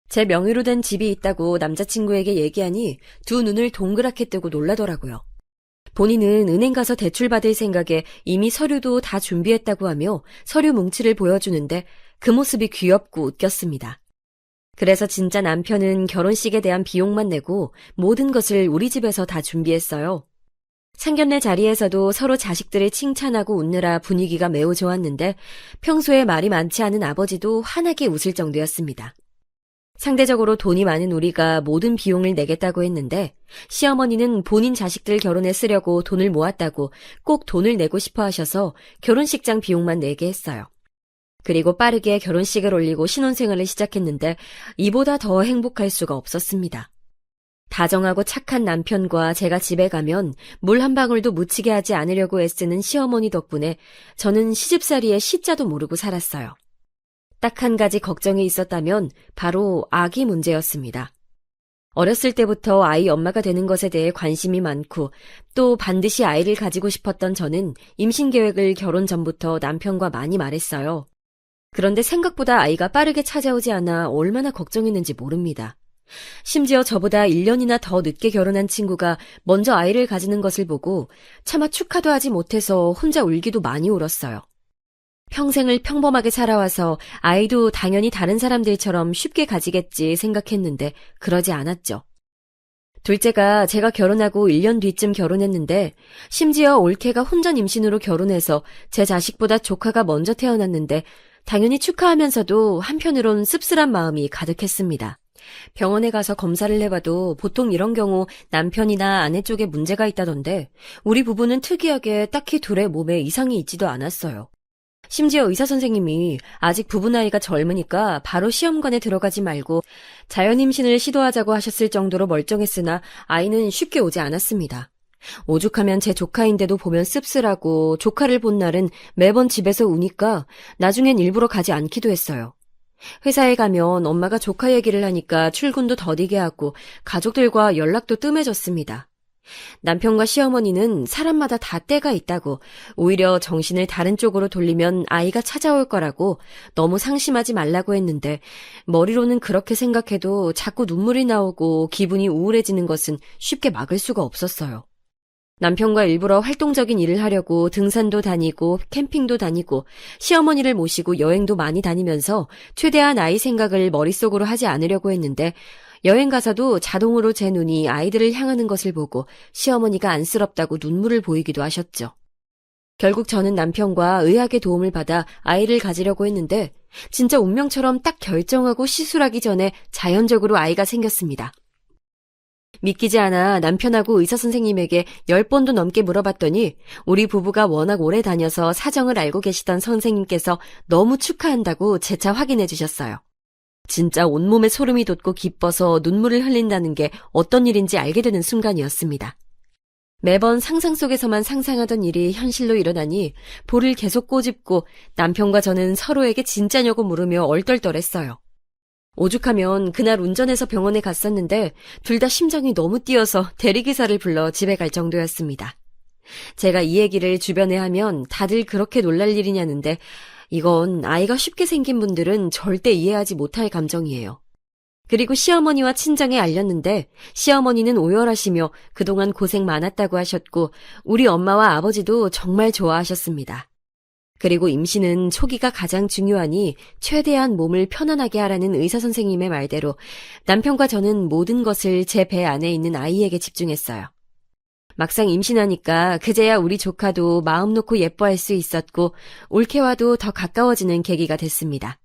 제 명의로 된 집이 있다고 남자친구에게 얘기하니 2 눈을 동그랗게 뜨고 놀라더라고요. 본인은 은행 가서 대출 받을 생각에 이미 서류도 다 준비했다고 하며 서류 뭉치를 보여주는데 그 모습이 귀엽고 웃겼습니다. 그래서 진짜 남편은 결혼식에 대한 비용만 내고 모든 것을 우리 집에서 다 준비했어요. 상견례 자리에서도 서로 자식들을 칭찬하고 웃느라 분위기가 매우 좋았는데 평소에 말이 많지 않은 아버지도 환하게 웃을 정도였습니다. 상대적으로 돈이 많은 우리가 모든 비용을 내겠다고 했는데 시어머니는 본인 자식들 결혼에 쓰려고 돈을 모았다고 꼭 돈을 내고 싶어 하셔서 결혼식장 비용만 내게 했어요. 그리고 빠르게 결혼식을 올리고 신혼생활을 시작했는데 이보다 더 행복할 수가 없었습니다. 다정하고 착한 남편과 제가 집에 가면 물 한 방울도 묻히게 하지 않으려고 애쓰는 시어머니 덕분에 저는 시집살이의 시자도 모르고 살았어요. 딱 한 가지 걱정이 있었다면 바로 아기 문제였습니다. 어렸을 때부터 아이 엄마가 되는 것에 대해 관심이 많고 또 반드시 아이를 가지고 싶었던 저는 임신 계획을 결혼 전부터 남편과 많이 말했어요. 그런데 생각보다 아이가 빠르게 찾아오지 않아 얼마나 걱정했는지 모릅니다. 심지어 저보다 1년이나 더 늦게 결혼한 친구가 먼저 아이를 가지는 것을 보고 차마 축하도 하지 못해서 혼자 울기도 많이 울었어요. 평생을 평범하게 살아와서 아이도 당연히 다른 사람들처럼 쉽게 가지겠지 생각했는데 그러지 않았죠. 둘째가 제가 결혼하고 1년 뒤쯤 결혼했는데 심지어 올케가 혼전 임신으로 결혼해서 제 자식보다 조카가 먼저 태어났는데 당연히 축하하면서도 한편으론 씁쓸한 마음이 가득했습니다. 병원에 가서 검사를 해봐도 보통 이런 경우 남편이나 아내 쪽에 문제가 있다던데 우리 부부는 특이하게 딱히 둘의 몸에 이상이 있지도 않았어요. 심지어 의사 선생님이 아직 부부 나이가 젊으니까 바로 시험관에 들어가지 말고 자연임신을 시도하자고 하셨을 정도로 멀쩡했으나 아이는 쉽게 오지 않았습니다. 오죽하면 제 조카인데도 보면 씁쓸하고 조카를 본 날은 매번 집에서 우니까 나중엔 일부러 가지 않기도 했어요. 회사에 가면 엄마가 조카 얘기를 하니까 출근도 더디게 하고 가족들과 연락도 뜸해졌습니다. 남편과 시어머니는 사람마다 다 때가 있다고 오히려 정신을 다른 쪽으로 돌리면 아이가 찾아올 거라고 너무 상심하지 말라고 했는데 머리로는 그렇게 생각해도 자꾸 눈물이 나오고 기분이 우울해지는 것은 쉽게 막을 수가 없었어요. 남편과 일부러 활동적인 일을 하려고 등산도 다니고 캠핑도 다니고 시어머니를 모시고 여행도 많이 다니면서 최대한 아이 생각을 머릿속으로 하지 않으려고 했는데 여행 가서도 자동으로 제 눈이 아이들을 향하는 것을 보고 시어머니가 안쓰럽다고 눈물을 보이기도 하셨죠. 결국 저는 남편과 의학의 도움을 받아 아이를 가지려고 했는데 진짜 운명처럼 딱 결정하고 시술하기 전에 자연적으로 아이가 생겼습니다. 믿기지 않아 남편하고 의사 선생님에게 10번도 넘게 물어봤더니 우리 부부가 워낙 오래 다녀서 사정을 알고 계시던 선생님께서 너무 축하한다고 재차 확인해 주셨어요. 진짜 온몸에 소름이 돋고 기뻐서 눈물을 흘린다는 게 어떤 일인지 알게 되는 순간이었습니다. 매번 상상 속에서만 상상하던 일이 현실로 일어나니 볼을 계속 꼬집고 남편과 저는 서로에게 진짜냐고 물으며 얼떨떨했어요. 오죽하면 그날 운전해서 병원에 갔었는데 둘 다 심장이 너무 뛰어서 대리기사를 불러 집에 갈 정도였습니다. 제가 이 얘기를 주변에 하면 다들 그렇게 놀랄 일이냐는데 이건 아이가 쉽게 생긴 분들은 절대 이해하지 못할 감정이에요. 그리고 시어머니와 친정에 알렸는데 시어머니는 오열하시며 그동안 고생 많았다고 하셨고 우리 엄마와 아버지도 정말 좋아하셨습니다. 그리고 임신은 초기가 가장 중요하니 최대한 몸을 편안하게 하라는 의사 선생님의 말대로 남편과 저는 모든 것을 제 배 안에 있는 아이에게 집중했어요. 막상 임신하니까 그제야 우리 조카도 마음 놓고 예뻐할 수 있었고 올케와도 더 가까워지는 계기가 됐습니다.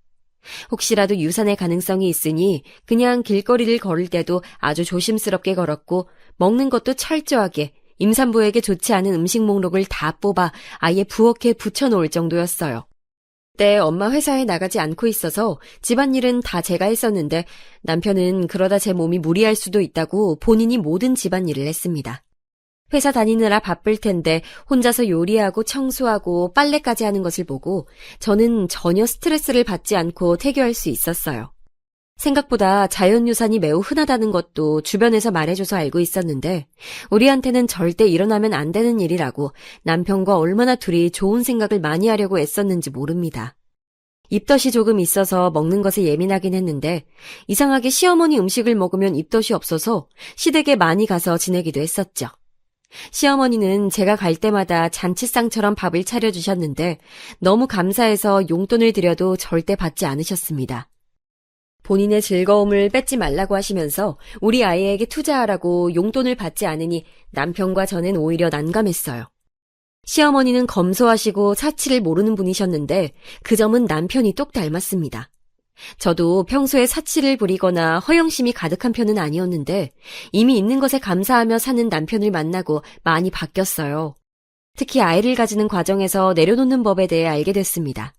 혹시라도 유산의 가능성이 있으니 그냥 길거리를 걸을 때도 아주 조심스럽게 걸었고 먹는 것도 철저하게 임산부에게 좋지 않은 음식 목록을 다 뽑아 아예 부엌에 붙여놓을 정도였어요. 그때 엄마 회사에 나가지 않고 있어서 집안일은 다 제가 했었는데 남편은 그러다 제 몸이 무리할 수도 있다고 본인이 모든 집안일을 했습니다. 회사 다니느라 바쁠 텐데 혼자서 요리하고 청소하고 빨래까지 하는 것을 보고 저는 전혀 스트레스를 받지 않고 태교할 수 있었어요. 생각보다 자연유산이 매우 흔하다는 것도 주변에서 말해줘서 알고 있었는데 우리한테는 절대 일어나면 안 되는 일이라고 남편과 얼마나 둘이 좋은 생각을 많이 하려고 애썼는지 모릅니다. 입덧이 조금 있어서 먹는 것에 예민하긴 했는데 이상하게 시어머니 음식을 먹으면 입덧이 없어서 시댁에 많이 가서 지내기도 했었죠. 시어머니는 제가 갈 때마다 잔치상처럼 밥을 차려주셨는데 너무 감사해서 용돈을 드려도 절대 받지 않으셨습니다. 본인의 즐거움을 뺏지 말라고 하시면서 우리 아이에게 투자하라고 용돈을 받지 않으니 남편과 저는 오히려 난감했어요. 시어머니는 검소하시고 사치를 모르는 분이셨는데 그 점은 남편이 똑 닮았습니다. 저도 평소에 사치를 부리거나 허영심이 가득한 편은 아니었는데 이미 있는 것에 감사하며 사는 남편을 만나고 많이 바뀌었어요. 특히 아이를 가지는 과정에서 내려놓는 법에 대해 알게 됐습니다.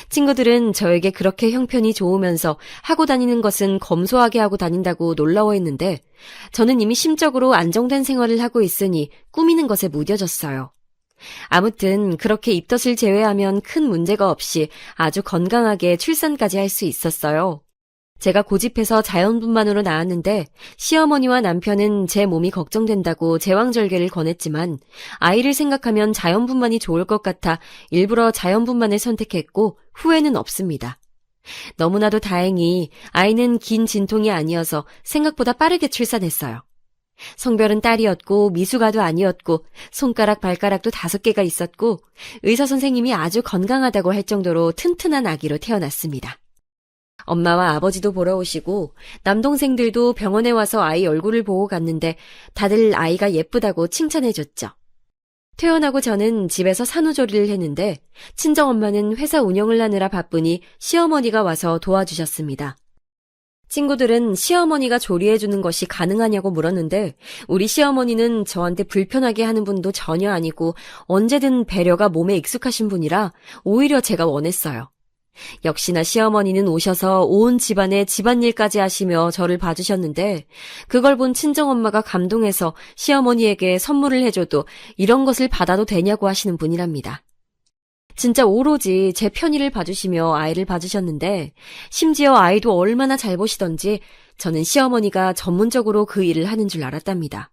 친구들은 저에게 그렇게 형편이 좋으면서 하고 다니는 것은 검소하게 하고 다닌다고 놀라워했는데 저는 이미 심적으로 안정된 생활을 하고 있으니 꾸미는 것에 무뎌졌어요. 아무튼 그렇게 입덧을 제외하면 큰 문제가 없이 아주 건강하게 출산까지 할 수 있었어요. 제가 고집해서 자연분만으로 낳았는데 시어머니와 남편은 제 몸이 걱정된다고 제왕절개를 권했지만 아이를 생각하면 자연분만이 좋을 것 같아 일부러 자연분만을 선택했고 후회는 없습니다. 너무나도 다행히 아이는 긴 진통이 아니어서 생각보다 빠르게 출산했어요. 성별은 딸이었고 미숙아도 아니었고 손가락 발가락도 5개가 있었고 의사 선생님이 아주 건강하다고 할 정도로 튼튼한 아기로 태어났습니다. 엄마와 아버지도 보러 오시고 남동생들도 병원에 와서 아이 얼굴을 보고 갔는데 다들 아이가 예쁘다고 칭찬해줬죠. 퇴원하고 저는 집에서 산후조리를 했는데 친정엄마는 회사 운영을 하느라 바쁘니 시어머니가 와서 도와주셨습니다. 친구들은 시어머니가 조리해주는 것이 가능하냐고 물었는데 우리 시어머니는 저한테 불편하게 하는 분도 전혀 아니고 언제든 배려가 몸에 익숙하신 분이라 오히려 제가 원했어요. 역시나 시어머니는 오셔서 온 집안의 집안일까지 하시며 저를 봐주셨는데 그걸 본 친정엄마가 감동해서 시어머니에게 선물을 해줘도 이런 것을 받아도 되냐고 하시는 분이랍니다. 진짜 오로지 제 편의를 봐주시며 아이를 봐주셨는데 심지어 아이도 얼마나 잘 보시던지 저는 시어머니가 전문적으로 그 일을 하는 줄 알았답니다.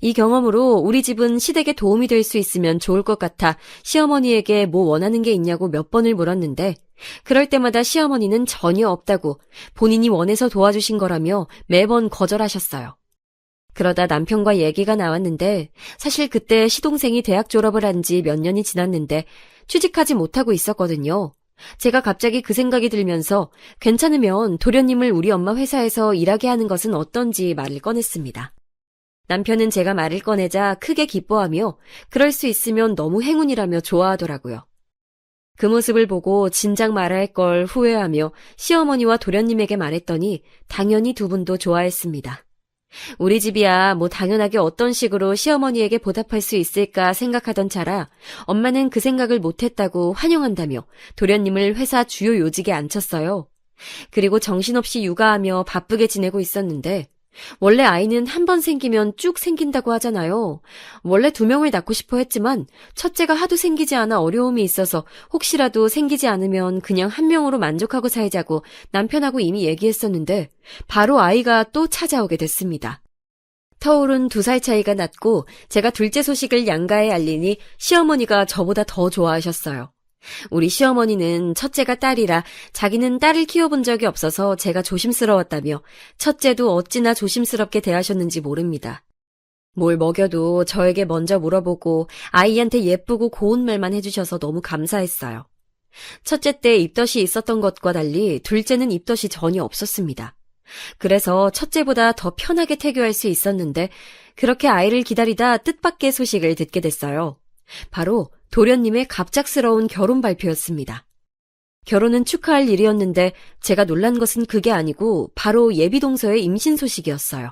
이 경험으로 우리 집은 시댁에 도움이 될 수 있으면 좋을 것 같아 시어머니에게 뭐 원하는 게 있냐고 몇 번을 물었는데 그럴 때마다 시어머니는 전혀 없다고 본인이 원해서 도와주신 거라며 매번 거절하셨어요. 그러다 남편과 얘기가 나왔는데 사실 그때 시동생이 대학 졸업을 한 지 몇 년이 지났는데 취직하지 못하고 있었거든요. 제가 갑자기 그 생각이 들면서 괜찮으면 도련님을 우리 엄마 회사에서 일하게 하는 것은 어떤지 말을 꺼냈습니다. 남편은 제가 말을 꺼내자 크게 기뻐하며 그럴 수 있으면 너무 행운이라며 좋아하더라고요. 그 모습을 보고 진작 말할 걸 후회하며 시어머니와 도련님에게 말했더니 당연히 두 분도 좋아했습니다. 우리 집이야 뭐 당연하게 어떤 식으로 시어머니에게 보답할 수 있을까 생각하던 차라 엄마는 그 생각을 못했다고 환영한다며 도련님을 회사 주요 요직에 앉혔어요. 그리고 정신없이 육아하며 바쁘게 지내고 있었는데 원래 아이는 한 번 생기면 쭉 생긴다고 하잖아요. 원래 2명을 낳고 싶어 했지만 첫째가 하도 생기지 않아 어려움이 있어서 혹시라도 생기지 않으면 그냥 1명으로 만족하고 살자고 남편하고 이미 얘기했었는데 바로 아이가 또 찾아오게 됐습니다. 터울은 2살 차이가 났고 제가 둘째 소식을 양가에 알리니 시어머니가 저보다 더 좋아하셨어요. 우리 시어머니는 첫째가 딸이라 자기는 딸을 키워본 적이 없어서 제가 조심스러웠다며 첫째도 어찌나 조심스럽게 대하셨는지 모릅니다. 뭘 먹여도 저에게 먼저 물어보고 아이한테 예쁘고 고운 말만 해주셔서 너무 감사했어요. 첫째 때 입덧이 있었던 것과 달리 둘째는 입덧이 전혀 없었습니다. 그래서 첫째보다 더 편하게 태교할 수 있었는데 그렇게 아이를 기다리다 뜻밖의 소식을 듣게 됐어요. 바로 도련님의 갑작스러운 결혼 발표였습니다. 결혼은 축하할 일이었는데 제가 놀란 것은 그게 아니고 바로 예비동서의 임신 소식이었어요.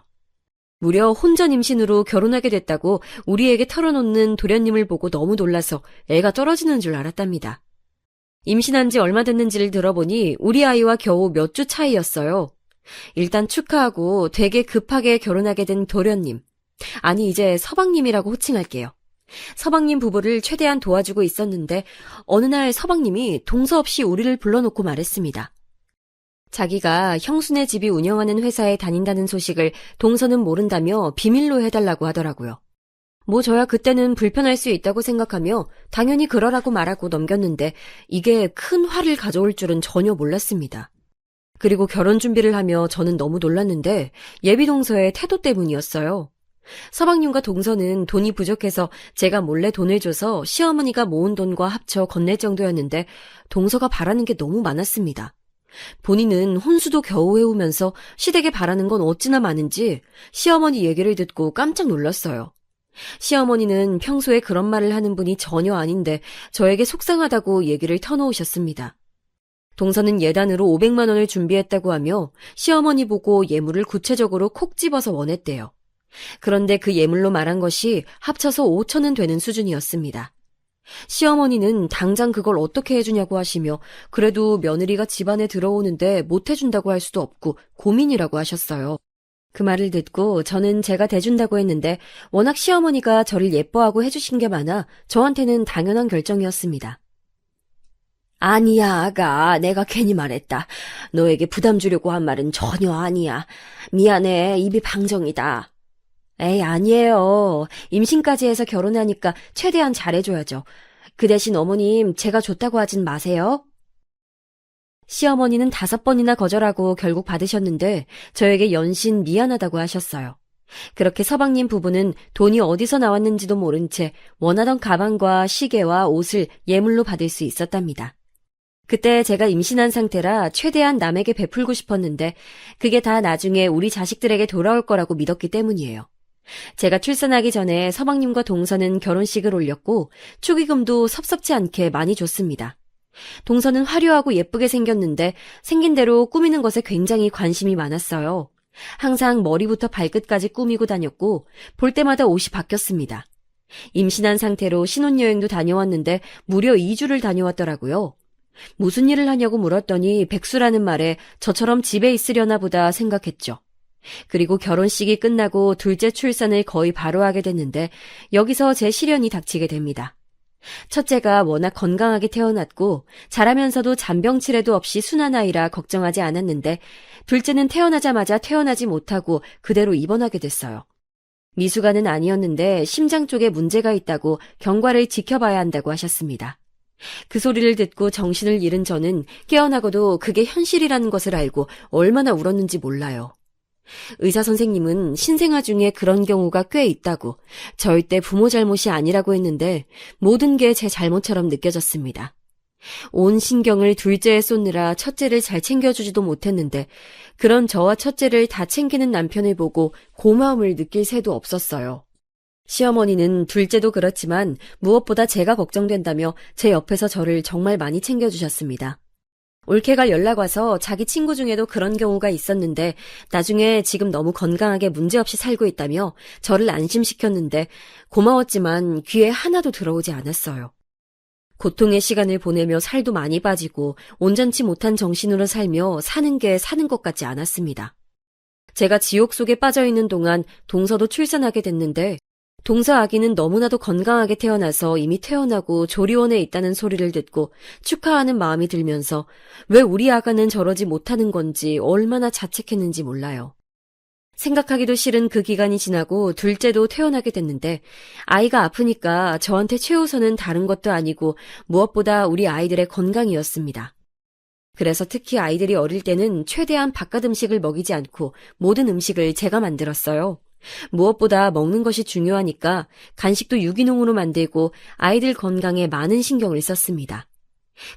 무려 혼전 임신으로 결혼하게 됐다고 우리에게 털어놓는 도련님을 보고 너무 놀라서 애가 떨어지는 줄 알았답니다. 임신한 지 얼마 됐는지를 들어보니 우리 아이와 겨우 몇 주 차이였어요. 일단 축하하고 되게 급하게 결혼하게 된 도련님. 아니 이제 서방님이라고 호칭할게요. 서방님 부부를 최대한 도와주고 있었는데 어느 날 서방님이 동서 없이 우리를 불러놓고 말했습니다. 자기가 형수네 집이 운영하는 회사에 다닌다는 소식을 동서는 모른다며 비밀로 해달라고 하더라고요. 뭐 저야 그때는 불편할 수 있다고 생각하며 당연히 그러라고 말하고 넘겼는데 이게 큰 화를 가져올 줄은 전혀 몰랐습니다. 그리고 결혼 준비를 하며 저는 너무 놀랐는데 예비동서의 태도 때문이었어요. 서방님과 동서는 돈이 부족해서 제가 몰래 돈을 줘서 시어머니가 모은 돈과 합쳐 건넬 정도였는데 동서가 바라는 게 너무 많았습니다. 본인은 혼수도 겨우 해오면서 시댁에 바라는 건 어찌나 많은지 시어머니 얘기를 듣고 깜짝 놀랐어요. 시어머니는 평소에 그런 말을 하는 분이 전혀 아닌데 저에게 속상하다고 얘기를 터놓으셨습니다. 동서는 예단으로 500만 원을 준비했다고 하며 시어머니 보고 예물을 구체적으로 콕 집어서 원했대요. 그런데 그 예물로 말한 것이 합쳐서 5천은 되는 수준이었습니다. 시어머니는 당장 그걸 어떻게 해주냐고 하시며 그래도 며느리가 집안에 들어오는데 못 해준다고 할 수도 없고 고민이라고 하셨어요. 그 말을 듣고 저는 제가 대준다고 했는데 워낙 시어머니가 저를 예뻐하고 해주신 게 많아 저한테는 당연한 결정이었습니다. 아니야, 아가. 내가 괜히 말했다. 너에게 부담 주려고 한 말은 전혀 아니야. 미안해. 입이 방정이다. 에이, 아니에요. 임신까지 해서 결혼하니까 최대한 잘해줘야죠. 그 대신 어머님, 제가 좋다고 하진 마세요. 시어머니는 5번이나 거절하고 결국 받으셨는데 저에게 연신 미안하다고 하셨어요. 그렇게 서방님 부부는 돈이 어디서 나왔는지도 모른 채 원하던 가방과 시계와 옷을 예물로 받을 수 있었답니다. 그때 제가 임신한 상태라 최대한 남에게 베풀고 싶었는데 그게 다 나중에 우리 자식들에게 돌아올 거라고 믿었기 때문이에요. 제가 출산하기 전에 서방님과 동서는 결혼식을 올렸고 축의금도 섭섭지 않게 많이 줬습니다. 동서는 화려하고 예쁘게 생겼는데 생긴 대로 꾸미는 것에 굉장히 관심이 많았어요. 항상 머리부터 발끝까지 꾸미고 다녔고 볼 때마다 옷이 바뀌었습니다. 임신한 상태로 신혼여행도 다녀왔는데 무려 2주를 다녀왔더라고요. 무슨 일을 하냐고 물었더니 백수라는 말에 저처럼 집에 있으려나 보다 생각했죠. 그리고 결혼식이 끝나고 둘째 출산을 거의 바로 하게 됐는데 여기서 제 시련이 닥치게 됩니다. 첫째가 워낙 건강하게 태어났고 자라면서도 잔병치레도 없이 순한 아이라 걱정하지 않았는데 둘째는 태어나자마자 태어나지 못하고 그대로 입원하게 됐어요. 미숙아는 아니었는데 심장 쪽에 문제가 있다고 경과를 지켜봐야 한다고 하셨습니다. 그 소리를 듣고 정신을 잃은 저는 깨어나고도 그게 현실이라는 것을 알고 얼마나 울었는지 몰라요. 의사 선생님은 신생아 중에 그런 경우가 꽤 있다고 절대 부모 잘못이 아니라고 했는데 모든 게 제 잘못처럼 느껴졌습니다. 온 신경을 둘째에 쏟느라 첫째를 잘 챙겨주지도 못했는데 그런 저와 첫째를 다 챙기는 남편을 보고 고마움을 느낄 새도 없었어요. 시어머니는 둘째도 그렇지만 무엇보다 제가 걱정된다며 제 옆에서 저를 정말 많이 챙겨주셨습니다. 올케가 연락 와서 자기 친구 중에도 그런 경우가 있었는데 나중에 지금 너무 건강하게 문제없이 살고 있다며 저를 안심시켰는데 고마웠지만 귀에 하나도 들어오지 않았어요. 고통의 시간을 보내며 살도 많이 빠지고 온전치 못한 정신으로 살며 사는 게 사는 것 같지 않았습니다. 제가 지옥 속에 빠져있는 동안 동서도 출산하게 됐는데 동서 아기는 너무나도 건강하게 태어나서 이미 퇴원하고 조리원에 있다는 소리를 듣고 축하하는 마음이 들면서 왜 우리 아가는 저러지 못하는 건지 얼마나 자책했는지 몰라요. 생각하기도 싫은 그 기간이 지나고 둘째도 퇴원하게 됐는데 아이가 아프니까 저한테 최우선은 다른 것도 아니고 무엇보다 우리 아이들의 건강이었습니다. 그래서 특히 아이들이 어릴 때는 최대한 바깥 음식을 먹이지 않고 모든 음식을 제가 만들었어요. 무엇보다 먹는 것이 중요하니까 간식도 유기농으로 만들고 아이들 건강에 많은 신경을 썼습니다.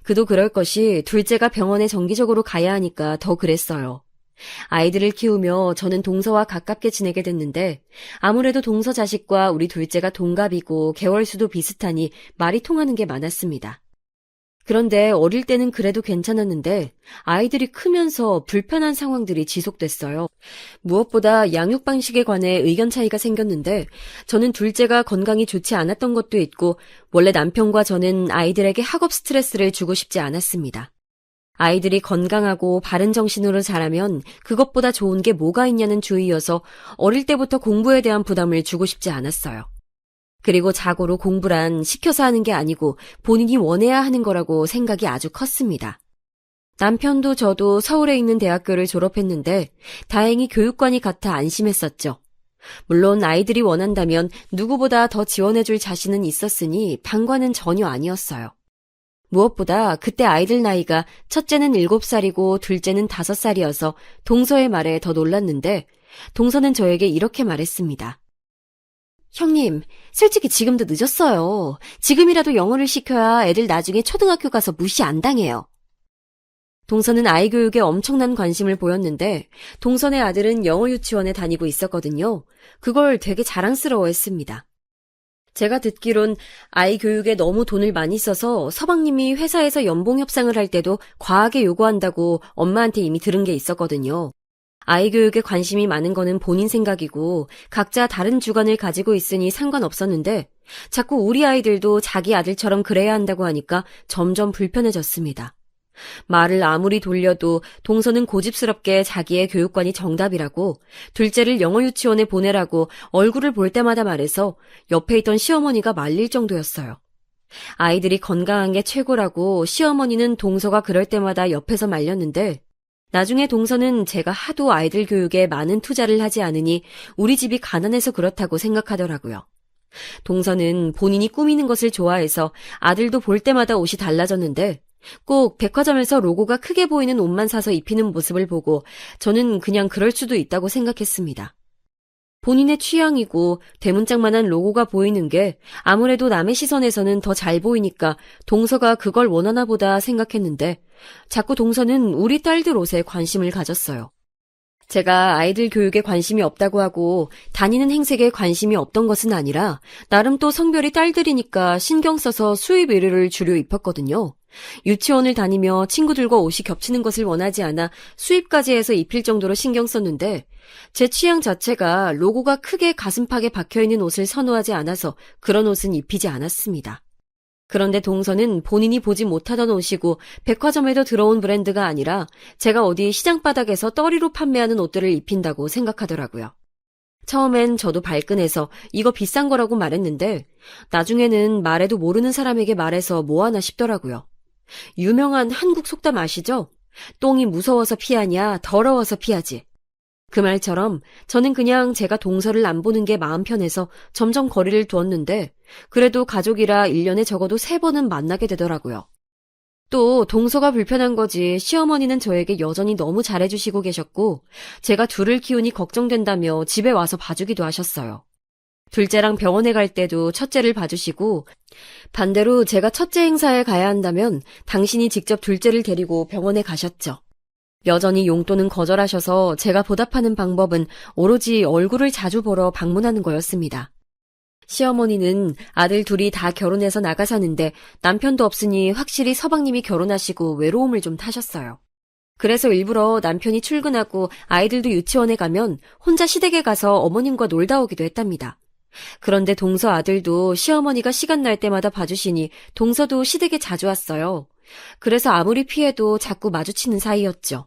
그도 그럴 것이 둘째가 병원에 정기적으로 가야 하니까 더 그랬어요. 아이들을 키우며 저는 동서와 가깝게 지내게 됐는데 아무래도 동서 자식과 우리 둘째가 동갑이고 개월수도 비슷하니 말이 통하는 게 많았습니다. 그런데 어릴 때는 그래도 괜찮았는데 아이들이 크면서 불편한 상황들이 지속됐어요. 무엇보다 양육 방식에 관해 의견 차이가 생겼는데 저는 둘째가 건강이 좋지 않았던 것도 있고 원래 남편과 저는 아이들에게 학업 스트레스를 주고 싶지 않았습니다. 아이들이 건강하고 바른 정신으로 자라면 그것보다 좋은 게 뭐가 있냐는 주의여서 어릴 때부터 공부에 대한 부담을 주고 싶지 않았어요. 그리고 자고로 공부란 시켜서 하는 게 아니고 본인이 원해야 하는 거라고 생각이 아주 컸습니다. 남편도 저도 서울에 있는 대학교를 졸업했는데 다행히 교육관이 같아 안심했었죠. 물론 아이들이 원한다면 누구보다 더 지원해줄 자신은 있었으니 방관은 전혀 아니었어요. 무엇보다 그때 아이들 나이가 첫째는 7살이고 둘째는 5살이어서 동서의 말에 더 놀랐는데 동서는 저에게 이렇게 말했습니다. 형님, 솔직히 지금도 늦었어요. 지금이라도 영어를 시켜야 애들 나중에 초등학교 가서 무시 안 당해요. 동서는 아이 교육에 엄청난 관심을 보였는데 동선의 아들은 영어 유치원에 다니고 있었거든요. 그걸 되게 자랑스러워했습니다. 제가 듣기론 아이 교육에 너무 돈을 많이 써서 서방님이 회사에서 연봉 협상을 할 때도 과하게 요구한다고 엄마한테 이미 들은 게 있었거든요. 아이 교육에 관심이 많은 거는 본인 생각이고 각자 다른 주관을 가지고 있으니 상관없었는데 자꾸 우리 아이들도 자기 아들처럼 그래야 한다고 하니까 점점 불편해졌습니다. 말을 아무리 돌려도 동서는 고집스럽게 자기의 교육관이 정답이라고 둘째를 영어 유치원에 보내라고 얼굴을 볼 때마다 말해서 옆에 있던 시어머니가 말릴 정도였어요. 아이들이 건강한 게 최고라고 시어머니는 동서가 그럴 때마다 옆에서 말렸는데 나중에 동서는 제가 하도 아이들 교육에 많은 투자를 하지 않으니 우리 집이 가난해서 그렇다고 생각하더라고요. 동서는 본인이 꾸미는 것을 좋아해서 아들도 볼 때마다 옷이 달라졌는데 꼭 백화점에서 로고가 크게 보이는 옷만 사서 입히는 모습을 보고 저는 그냥 그럴 수도 있다고 생각했습니다. 본인의 취향이고 대문짝만한 로고가 보이는 게 아무래도 남의 시선에서는 더 잘 보이니까 동서가 그걸 원하나 보다 생각했는데 자꾸 동서는 우리 딸들 옷에 관심을 가졌어요. 제가 아이들 교육에 관심이 없다고 하고 다니는 행색에 관심이 없던 것은 아니라 나름 또 성별이 딸들이니까 신경 써서 수입 의류를 주로 입었거든요. 유치원을 다니며 친구들과 옷이 겹치는 것을 원하지 않아 수입까지 해서 입힐 정도로 신경 썼는데 제 취향 자체가 로고가 크게 가슴팍에 박혀있는 옷을 선호하지 않아서 그런 옷은 입히지 않았습니다. 그런데 동서는 본인이 보지 못하던 옷이고 백화점에도 들어온 브랜드가 아니라 제가 어디 시장 바닥에서 떨이로 판매하는 옷들을 입힌다고 생각하더라고요. 처음엔 저도 발끈해서 이거 비싼 거라고 말했는데 나중에는 말해도 모르는 사람에게 말해서 뭐하나 싶더라고요. 유명한 한국 속담 아시죠? 똥이 무서워서 피하냐, 더러워서 피하지. 그 말처럼 저는 그냥 제가 동서를 안 보는 게 마음 편해서 점점 거리를 두었는데 그래도 가족이라 1년에 적어도 3번은 만나게 되더라고요. 또 동서가 불편한 거지 시어머니는 저에게 여전히 너무 잘해주시고 계셨고 제가 둘을 키우니 걱정된다며 집에 와서 봐주기도 하셨어요. 둘째랑 병원에 갈 때도 첫째를 봐주시고, 반대로 제가 첫째 행사에 가야 한다면 당신이 직접 둘째를 데리고 병원에 가셨죠. 여전히 용돈은 거절하셔서 제가 보답하는 방법은 오로지 얼굴을 자주 보러 방문하는 거였습니다. 시어머니는 아들 둘이 다 결혼해서 나가 사는데 남편도 없으니 확실히 서방님이 결혼하시고 외로움을 좀 타셨어요. 그래서 일부러 남편이 출근하고 아이들도 유치원에 가면 혼자 시댁에 가서 어머님과 놀다 오기도 했답니다. 그런데 동서 아들도 시어머니가 시간 날 때마다 봐주시니 동서도 시댁에 자주 왔어요. 그래서 아무리 피해도 자꾸 마주치는 사이였죠.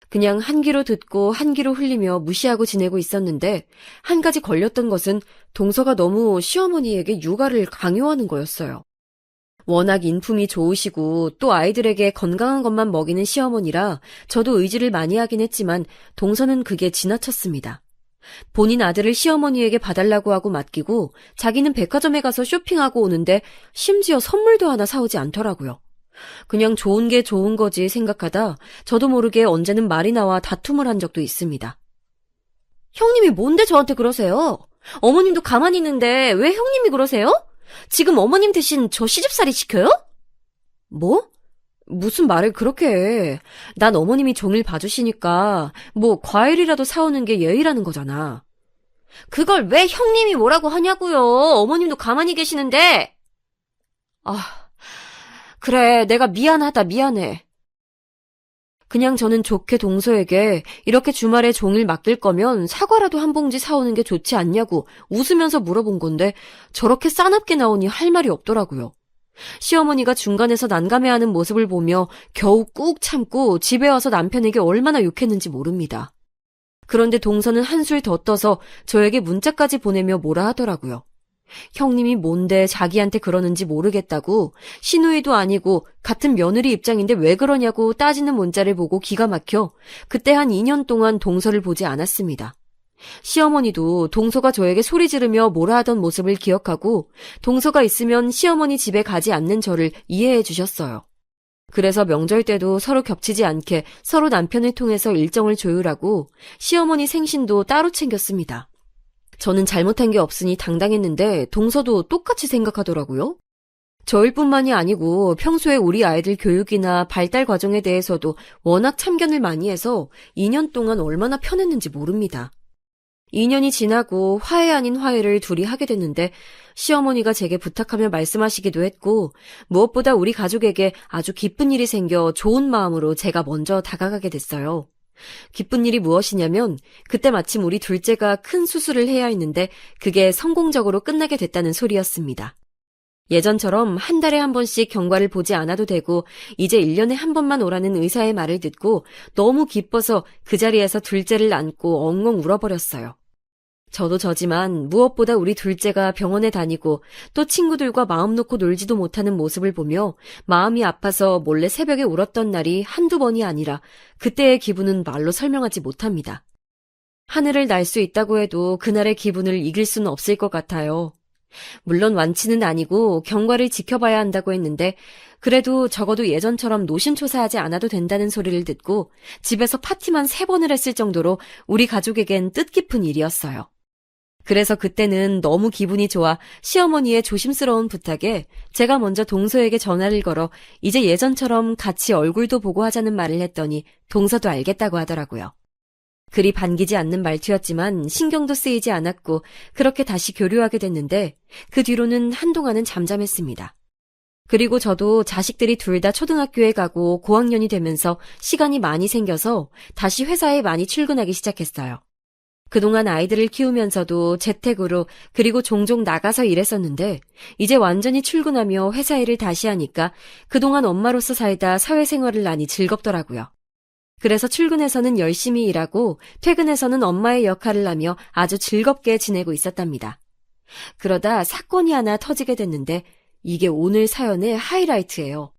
그냥 한 귀로 듣고 한 귀로 흘리며 무시하고 지내고 있었는데 한 가지 걸렸던 것은 동서가 너무 시어머니에게 육아를 강요하는 거였어요. 워낙 인품이 좋으시고 또 아이들에게 건강한 것만 먹이는 시어머니라 저도 의지를 많이 하긴 했지만 동서는 그게 지나쳤습니다. 본인 아들을 시어머니에게 봐달라고 하고 맡기고 자기는 백화점에 가서 쇼핑하고 오는데 심지어 선물도 하나 사오지 않더라고요. 그냥 좋은 게 좋은 거지 생각하다 저도 모르게 언제는 말이 나와 다툼을 한 적도 있습니다. 형님이 뭔데 저한테 그러세요? 어머님도 가만히 있는데 왜 형님이 그러세요? 지금 어머님 대신 저 시집살이 시켜요? 뭐? 무슨 말을 그렇게 해. 난 어머님이 종일 봐주시니까 뭐 과일이라도 사오는 게 예의라는 거잖아. 그걸 왜 형님이 뭐라고 하냐고요. 어머님도 가만히 계시는데. 그래, 내가 미안하다, 미안해. 그냥 저는 좋게 동서에게 이렇게 주말에 종일 맡길 거면 사과라도 한 봉지 사오는 게 좋지 않냐고 웃으면서 물어본 건데 저렇게 싸납게 나오니 할 말이 없더라고요. 시어머니가 중간에서 난감해하는 모습을 보며 겨우 꾹 참고 집에 와서 남편에게 얼마나 욕했는지 모릅니다. 그런데 동서는 한술 더 떠서 저에게 문자까지 보내며 뭐라 하더라고요. 형님이 뭔데 자기한테 그러는지 모르겠다고 시누이도 아니고 같은 며느리 입장인데 왜 그러냐고 따지는 문자를 보고 기가 막혀 그때 한 2년 동안 동서를 보지 않았습니다. 시어머니도 동서가 저에게 소리 지르며 뭐라 하던 모습을 기억하고 동서가 있으면 시어머니 집에 가지 않는 저를 이해해 주셨어요. 그래서 명절 때도 서로 겹치지 않게 서로 남편을 통해서 일정을 조율하고 시어머니 생신도 따로 챙겼습니다. 저는 잘못한 게 없으니 당당했는데 동서도 똑같이 생각하더라고요. 저일 뿐만이 아니고 평소에 우리 아이들 교육이나 발달 과정에 대해서도 워낙 참견을 많이 해서 2년 동안 얼마나 편했는지 모릅니다. 2년이 지나고 화해 아닌 화해를 둘이 하게 됐는데 시어머니가 제게 부탁하며 말씀하시기도 했고 무엇보다 우리 가족에게 아주 기쁜 일이 생겨 좋은 마음으로 제가 먼저 다가가게 됐어요. 기쁜 일이 무엇이냐면 그때 마침 우리 둘째가 큰 수술을 해야 했는데 그게 성공적으로 끝나게 됐다는 소리였습니다. 예전처럼 한 달에 한 번씩 경과를 보지 않아도 되고 이제 1년에 한 번만 오라는 의사의 말을 듣고 너무 기뻐서 그 자리에서 둘째를 안고 엉엉 울어버렸어요. 저도 저지만 무엇보다 우리 둘째가 병원에 다니고 또 친구들과 마음 놓고 놀지도 못하는 모습을 보며 마음이 아파서 몰래 새벽에 울었던 날이 한두 번이 아니라 그때의 기분은 말로 설명하지 못합니다. 하늘을 날 수 있다고 해도 그날의 기분을 이길 수는 없을 것 같아요. 물론 완치는 아니고 경과를 지켜봐야 한다고 했는데 그래도 적어도 예전처럼 노심초사하지 않아도 된다는 소리를 듣고 집에서 파티만 3번을 했을 정도로 우리 가족에겐 뜻깊은 일이었어요. 그래서 그때는 너무 기분이 좋아 시어머니의 조심스러운 부탁에 제가 먼저 동서에게 전화를 걸어 이제 예전처럼 같이 얼굴도 보고 하자는 말을 했더니 동서도 알겠다고 하더라고요. 그리 반기지 않는 말투였지만 신경도 쓰이지 않았고 그렇게 다시 교류하게 됐는데 그 뒤로는 한동안은 잠잠했습니다. 그리고 저도 자식들이 둘 다 초등학교에 가고 고학년이 되면서 시간이 많이 생겨서 다시 회사에 많이 출근하기 시작했어요. 그동안 아이들을 키우면서도 재택으로 그리고 종종 나가서 일했었는데 이제 완전히 출근하며 회사 일을 다시 하니까 그동안 엄마로서 살다 사회생활을 하니 즐겁더라고요. 그래서 출근해서는 열심히 일하고 퇴근해서는 엄마의 역할을 하며 아주 즐겁게 지내고 있었답니다. 그러다 사건이 하나 터지게 됐는데 이게 오늘 사연의 하이라이트예요.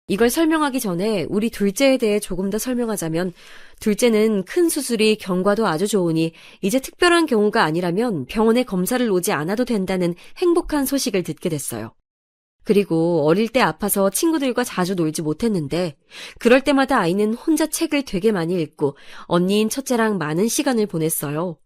이걸 설명하기 전에 우리 둘째에 대해 조금 더 설명하자면 둘째는 큰 수술이 경과도 아주 좋으니 이제 특별한 경우가 아니라면 병원에 검사를 오지 않아도 된다는 행복한 소식을 듣게 됐어요. 그리고 어릴 때 아파서 친구들과 자주 놀지 못했는데 그럴 때마다 아이는 혼자 책을 되게 많이 읽고 언니인 첫째랑 많은 시간을 보냈어요.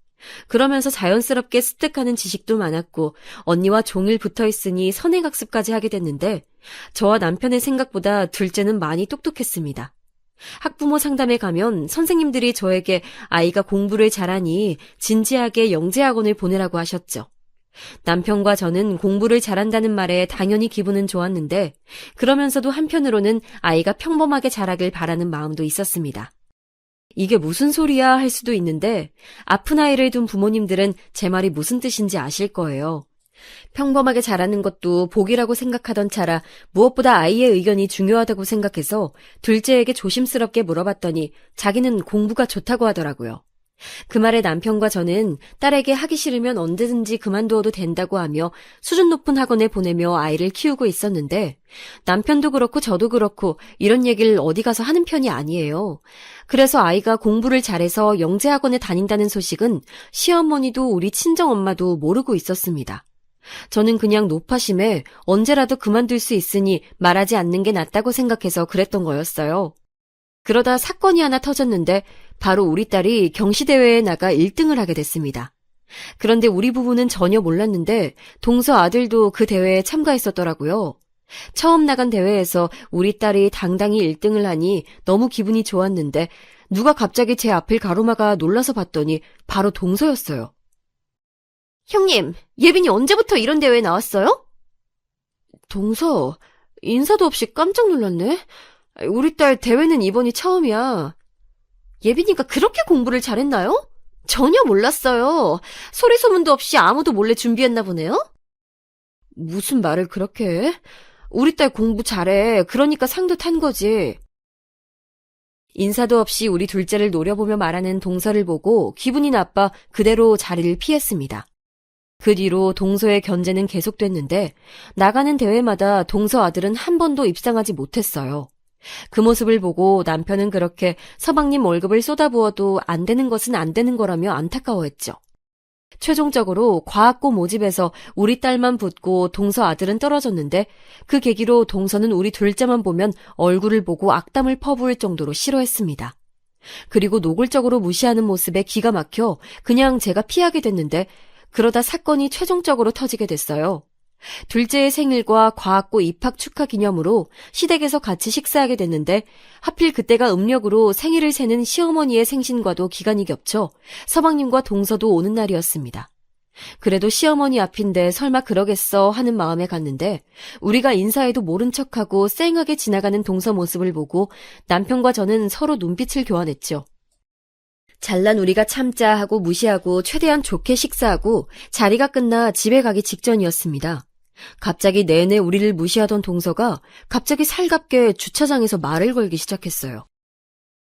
그러면서 자연스럽게 습득하는 지식도 많았고 언니와 종일 붙어 있으니 선행학습까지 하게 됐는데 저와 남편의 생각보다 둘째는 많이 똑똑했습니다. 학부모 상담에 가면 선생님들이 저에게 아이가 공부를 잘하니 진지하게 영재학원을 보내라고 하셨죠. 남편과 저는 공부를 잘한다는 말에 당연히 기분은 좋았는데 그러면서도 한편으로는 아이가 평범하게 자라길 바라는 마음도 있었습니다. 이게 무슨 소리야 할 수도 있는데 아픈 아이를 둔 부모님들은 제 말이 무슨 뜻인지 아실 거예요. 평범하게 자라는 것도 복이라고 생각하던 차라 무엇보다 아이의 의견이 중요하다고 생각해서 둘째에게 조심스럽게 물어봤더니 자기는 공부가 좋다고 하더라고요. 그 말에 남편과 저는 딸에게 하기 싫으면 언제든지 그만두어도 된다고 하며 수준 높은 학원에 보내며 아이를 키우고 있었는데 남편도 그렇고 저도 그렇고 이런 얘기를 어디 가서 하는 편이 아니에요. 그래서 아이가 공부를 잘해서 영재학원에 다닌다는 소식은 시어머니도 우리 친정엄마도 모르고 있었습니다. 저는 그냥 노파심에 언제라도 그만둘 수 있으니 말하지 않는 게 낫다고 생각해서 그랬던 거였어요. 그러다 사건이 하나 터졌는데 바로 우리 딸이 경시대회에 나가 1등을 하게 됐습니다. 그런데 우리 부부는 전혀 몰랐는데 동서 아들도 그 대회에 참가했었더라고요. 처음 나간 대회에서 우리 딸이 당당히 1등을 하니 너무 기분이 좋았는데 누가 갑자기 제 앞을 가로막아 놀라서 봤더니 바로 동서였어요. 형님, 예빈이 언제부터 이런 대회에 나왔어요? 동서, 인사도 없이 깜짝 놀랐네. 우리 딸 대회는 이번이 처음이야. 예빈이가 그렇게 공부를 잘했나요? 전혀 몰랐어요. 소리 소문도 없이 아무도 몰래 준비했나 보네요? 무슨 말을 그렇게 해? 우리 딸 공부 잘해. 그러니까 상도 탄 거지. 인사도 없이 우리 둘째를 노려보며 말하는 동서를 보고 기분이 나빠 그대로 자리를 피했습니다. 그 뒤로 동서의 견제는 계속됐는데 나가는 대회마다 동서 아들은 한 번도 입상하지 못했어요. 그 모습을 보고 남편은 그렇게 서방님 월급을 쏟아부어도 안 되는 것은 안 되는 거라며 안타까워했죠. 최종적으로 과학고 모집에서 우리 딸만 붙고 동서 아들은 떨어졌는데 그 계기로 동서는 우리 둘째만 보면 얼굴을 보고 악담을 퍼부을 정도로 싫어했습니다. 그리고 노골적으로 무시하는 모습에 기가 막혀 그냥 제가 피하게 됐는데 그러다 사건이 최종적으로 터지게 됐어요. 둘째의 생일과 과학고 입학 축하 기념으로 시댁에서 같이 식사하게 됐는데 하필 그때가 음력으로 생일을 세는 시어머니의 생신과도 기간이 겹쳐 서방님과 동서도 오는 날이었습니다. 그래도 시어머니 앞인데 설마 그러겠어 하는 마음에 갔는데 우리가 인사해도 모른 척하고 쌩하게 지나가는 동서 모습을 보고 남편과 저는 서로 눈빛을 교환했죠. 잘난 우리가 참자 하고 무시하고 최대한 좋게 식사하고 자리가 끝나 집에 가기 직전이었습니다. 갑자기 내내 우리를 무시하던 동서가 갑자기 살갑게 주차장에서 말을 걸기 시작했어요.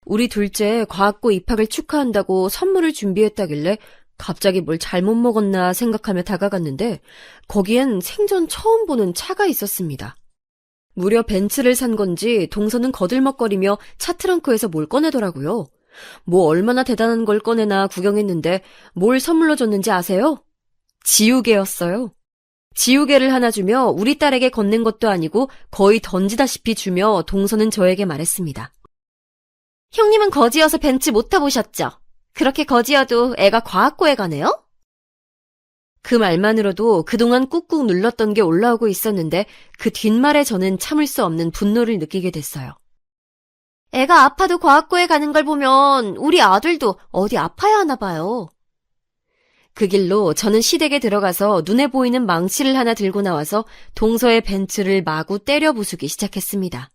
우리 둘째 과학고 입학을 축하한다고 선물을 준비했다길래 갑자기 뭘 잘못 먹었나 생각하며 다가갔는데 거기엔 생전 처음 보는 차가 있었습니다. 무려 벤츠를 산 건지 동서는 거들먹거리며 차 트렁크에서 뭘 꺼내더라고요. 뭐 얼마나 대단한 걸 꺼내나 구경했는데 뭘 선물로 줬는지 아세요? 지우개였어요. 지우개를 하나 주며 우리 딸에게 건넨 것도 아니고 거의 던지다시피 주며 동서는 저에게 말했습니다. 형님은 거지여서 벤츠 못 타보셨죠? 그렇게 거지여도 애가 과학고에 가네요? 그 말만으로도 그동안 꾹꾹 눌렀던 게 올라오고 있었는데 그 뒷말에 저는 참을 수 없는 분노를 느끼게 됐어요. 애가 아파도 과학고에 가는 걸 보면 우리 아들도 어디 아파야 하나 봐요. 그 길로 저는 시댁에 들어가서 눈에 보이는 망치를 하나 들고 나와서 동서의 벤츠를 마구 때려 부수기 시작했습니다.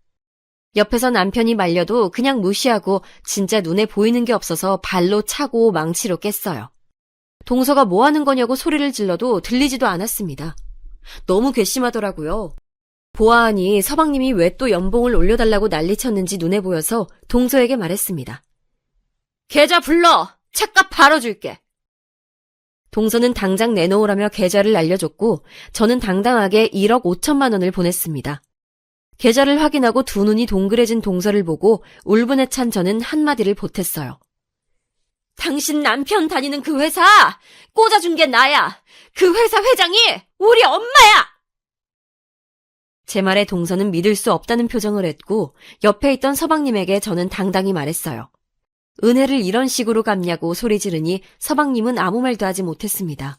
옆에서 남편이 말려도 그냥 무시하고 진짜 눈에 보이는 게 없어서 발로 차고 망치로 깼어요. 동서가 뭐 하는 거냐고 소리를 질러도 들리지도 않았습니다. 너무 괘씸하더라고요. 보아하니 서방님이 왜 또 연봉을 올려달라고 난리쳤는지 눈에 보여서 동서에게 말했습니다. 계좌 불러! 차값 바로 줄게! 동서는 당장 내놓으라며 계좌를 알려줬고 저는 당당하게 1억 5천만 원을 보냈습니다. 계좌를 확인하고 두 눈이 동그래진 동서를 보고 울분에 찬 저는 한마디를 보탰어요. 당신 남편 다니는 그 회사 꽂아준 게 나야! 그 회사 회장이 우리 엄마야! 제 말에 동서는 믿을 수 없다는 표정을 했고 옆에 있던 서방님에게 저는 당당히 말했어요. 은혜를 이런 식으로 갚냐고 소리 지르니 서방님은 아무 말도 하지 못했습니다.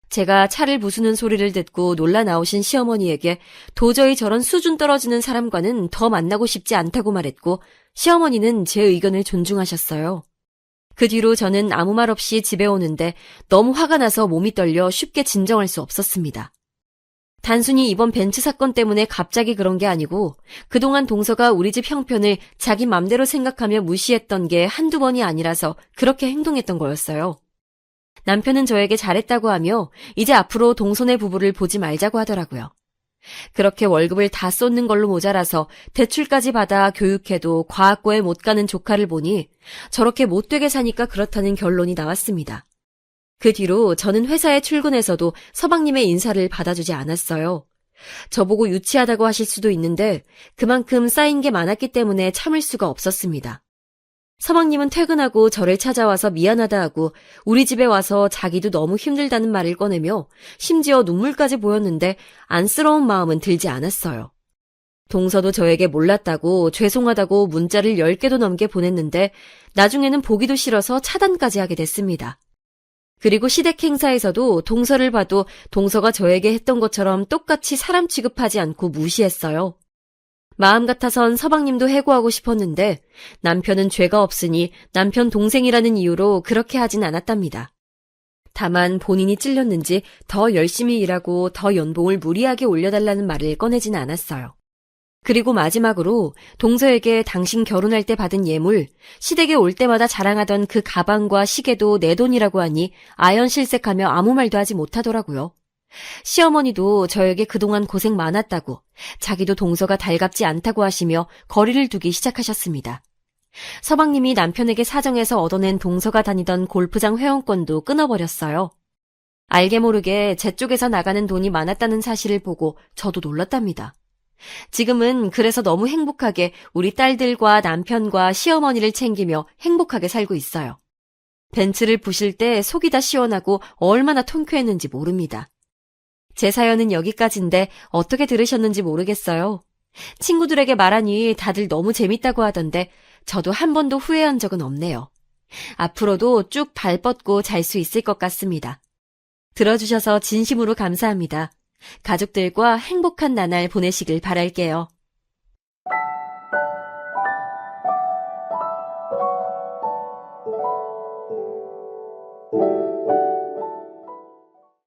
제가 차를 부수는 소리를 듣고 놀라 나오신 시어머니에게 도저히 저런 수준 떨어지는 사람과는 더 만나고 싶지 않다고 말했고, 시어머니는 제 의견을 존중하셨어요. 그 뒤로 저는 아무 말 없이 집에 오는데 너무 화가 나서 몸이 떨려 쉽게 진정할 수 없었습니다. 단순히 이번 벤츠 사건 때문에 갑자기 그런 게 아니고 그동안 동서가 우리 집 형편을 자기 맘대로 생각하며 무시했던 게 한두 번이 아니라서 그렇게 행동했던 거였어요. 남편은 저에게 잘했다고 하며 이제 앞으로 동서네 부부를 보지 말자고 하더라고요. 그렇게 월급을 다 쏟는 걸로 모자라서 대출까지 받아 교육해도 과학고에 못 가는 조카를 보니 저렇게 못되게 사니까 그렇다는 결론이 나왔습니다. 그 뒤로 저는 회사에 출근해서도 서방님의 인사를 받아주지 않았어요. 저보고 유치하다고 하실 수도 있는데 그만큼 쌓인 게 많았기 때문에 참을 수가 없었습니다. 서방님은 퇴근하고 저를 찾아와서 미안하다 하고 우리 집에 와서 자기도 너무 힘들다는 말을 꺼내며 심지어 눈물까지 보였는데 안쓰러운 마음은 들지 않았어요. 동서도 저에게 몰랐다고 죄송하다고 문자를 10개도 넘게 보냈는데 나중에는 보기도 싫어서 차단까지 하게 됐습니다. 그리고 시댁 행사에서도 동서를 봐도 동서가 저에게 했던 것처럼 똑같이 사람 취급하지 않고 무시했어요. 마음 같아선 서방님도 해고하고 싶었는데 남편은 죄가 없으니 남편 동생이라는 이유로 그렇게 하진 않았답니다. 다만 본인이 찔렸는지 더 열심히 일하고 더 연봉을 무리하게 올려달라는 말을 꺼내진 않았어요. 그리고 마지막으로 동서에게 당신 결혼할 때 받은 예물, 시댁에 올 때마다 자랑하던 그 가방과 시계도 내 돈이라고 하니 아연실색하며 아무 말도 하지 못하더라고요. 시어머니도 저에게 그동안 고생 많았다고, 자기도 동서가 달갑지 않다고 하시며 거리를 두기 시작하셨습니다. 서방님이 남편에게 사정해서 얻어낸 동서가 다니던 골프장 회원권도 끊어버렸어요. 알게 모르게 제 쪽에서 나가는 돈이 많았다는 사실을 보고 저도 놀랐답니다. 지금은 그래서 너무 행복하게 우리 딸들과 남편과 시어머니를 챙기며 행복하게 살고 있어요. 벤츠를 부실 때 속이 다 시원하고 얼마나 통쾌했는지 모릅니다. 제 사연은 여기까지인데 어떻게 들으셨는지 모르겠어요. 친구들에게 말하니 다들 너무 재밌다고 하던데 저도 한 번도 후회한 적은 없네요. 앞으로도 쭉 발 뻗고 잘 수 있을 것 같습니다. 들어주셔서 진심으로 감사합니다. 가족들과 행복한 나날 보내시길 바랄게요.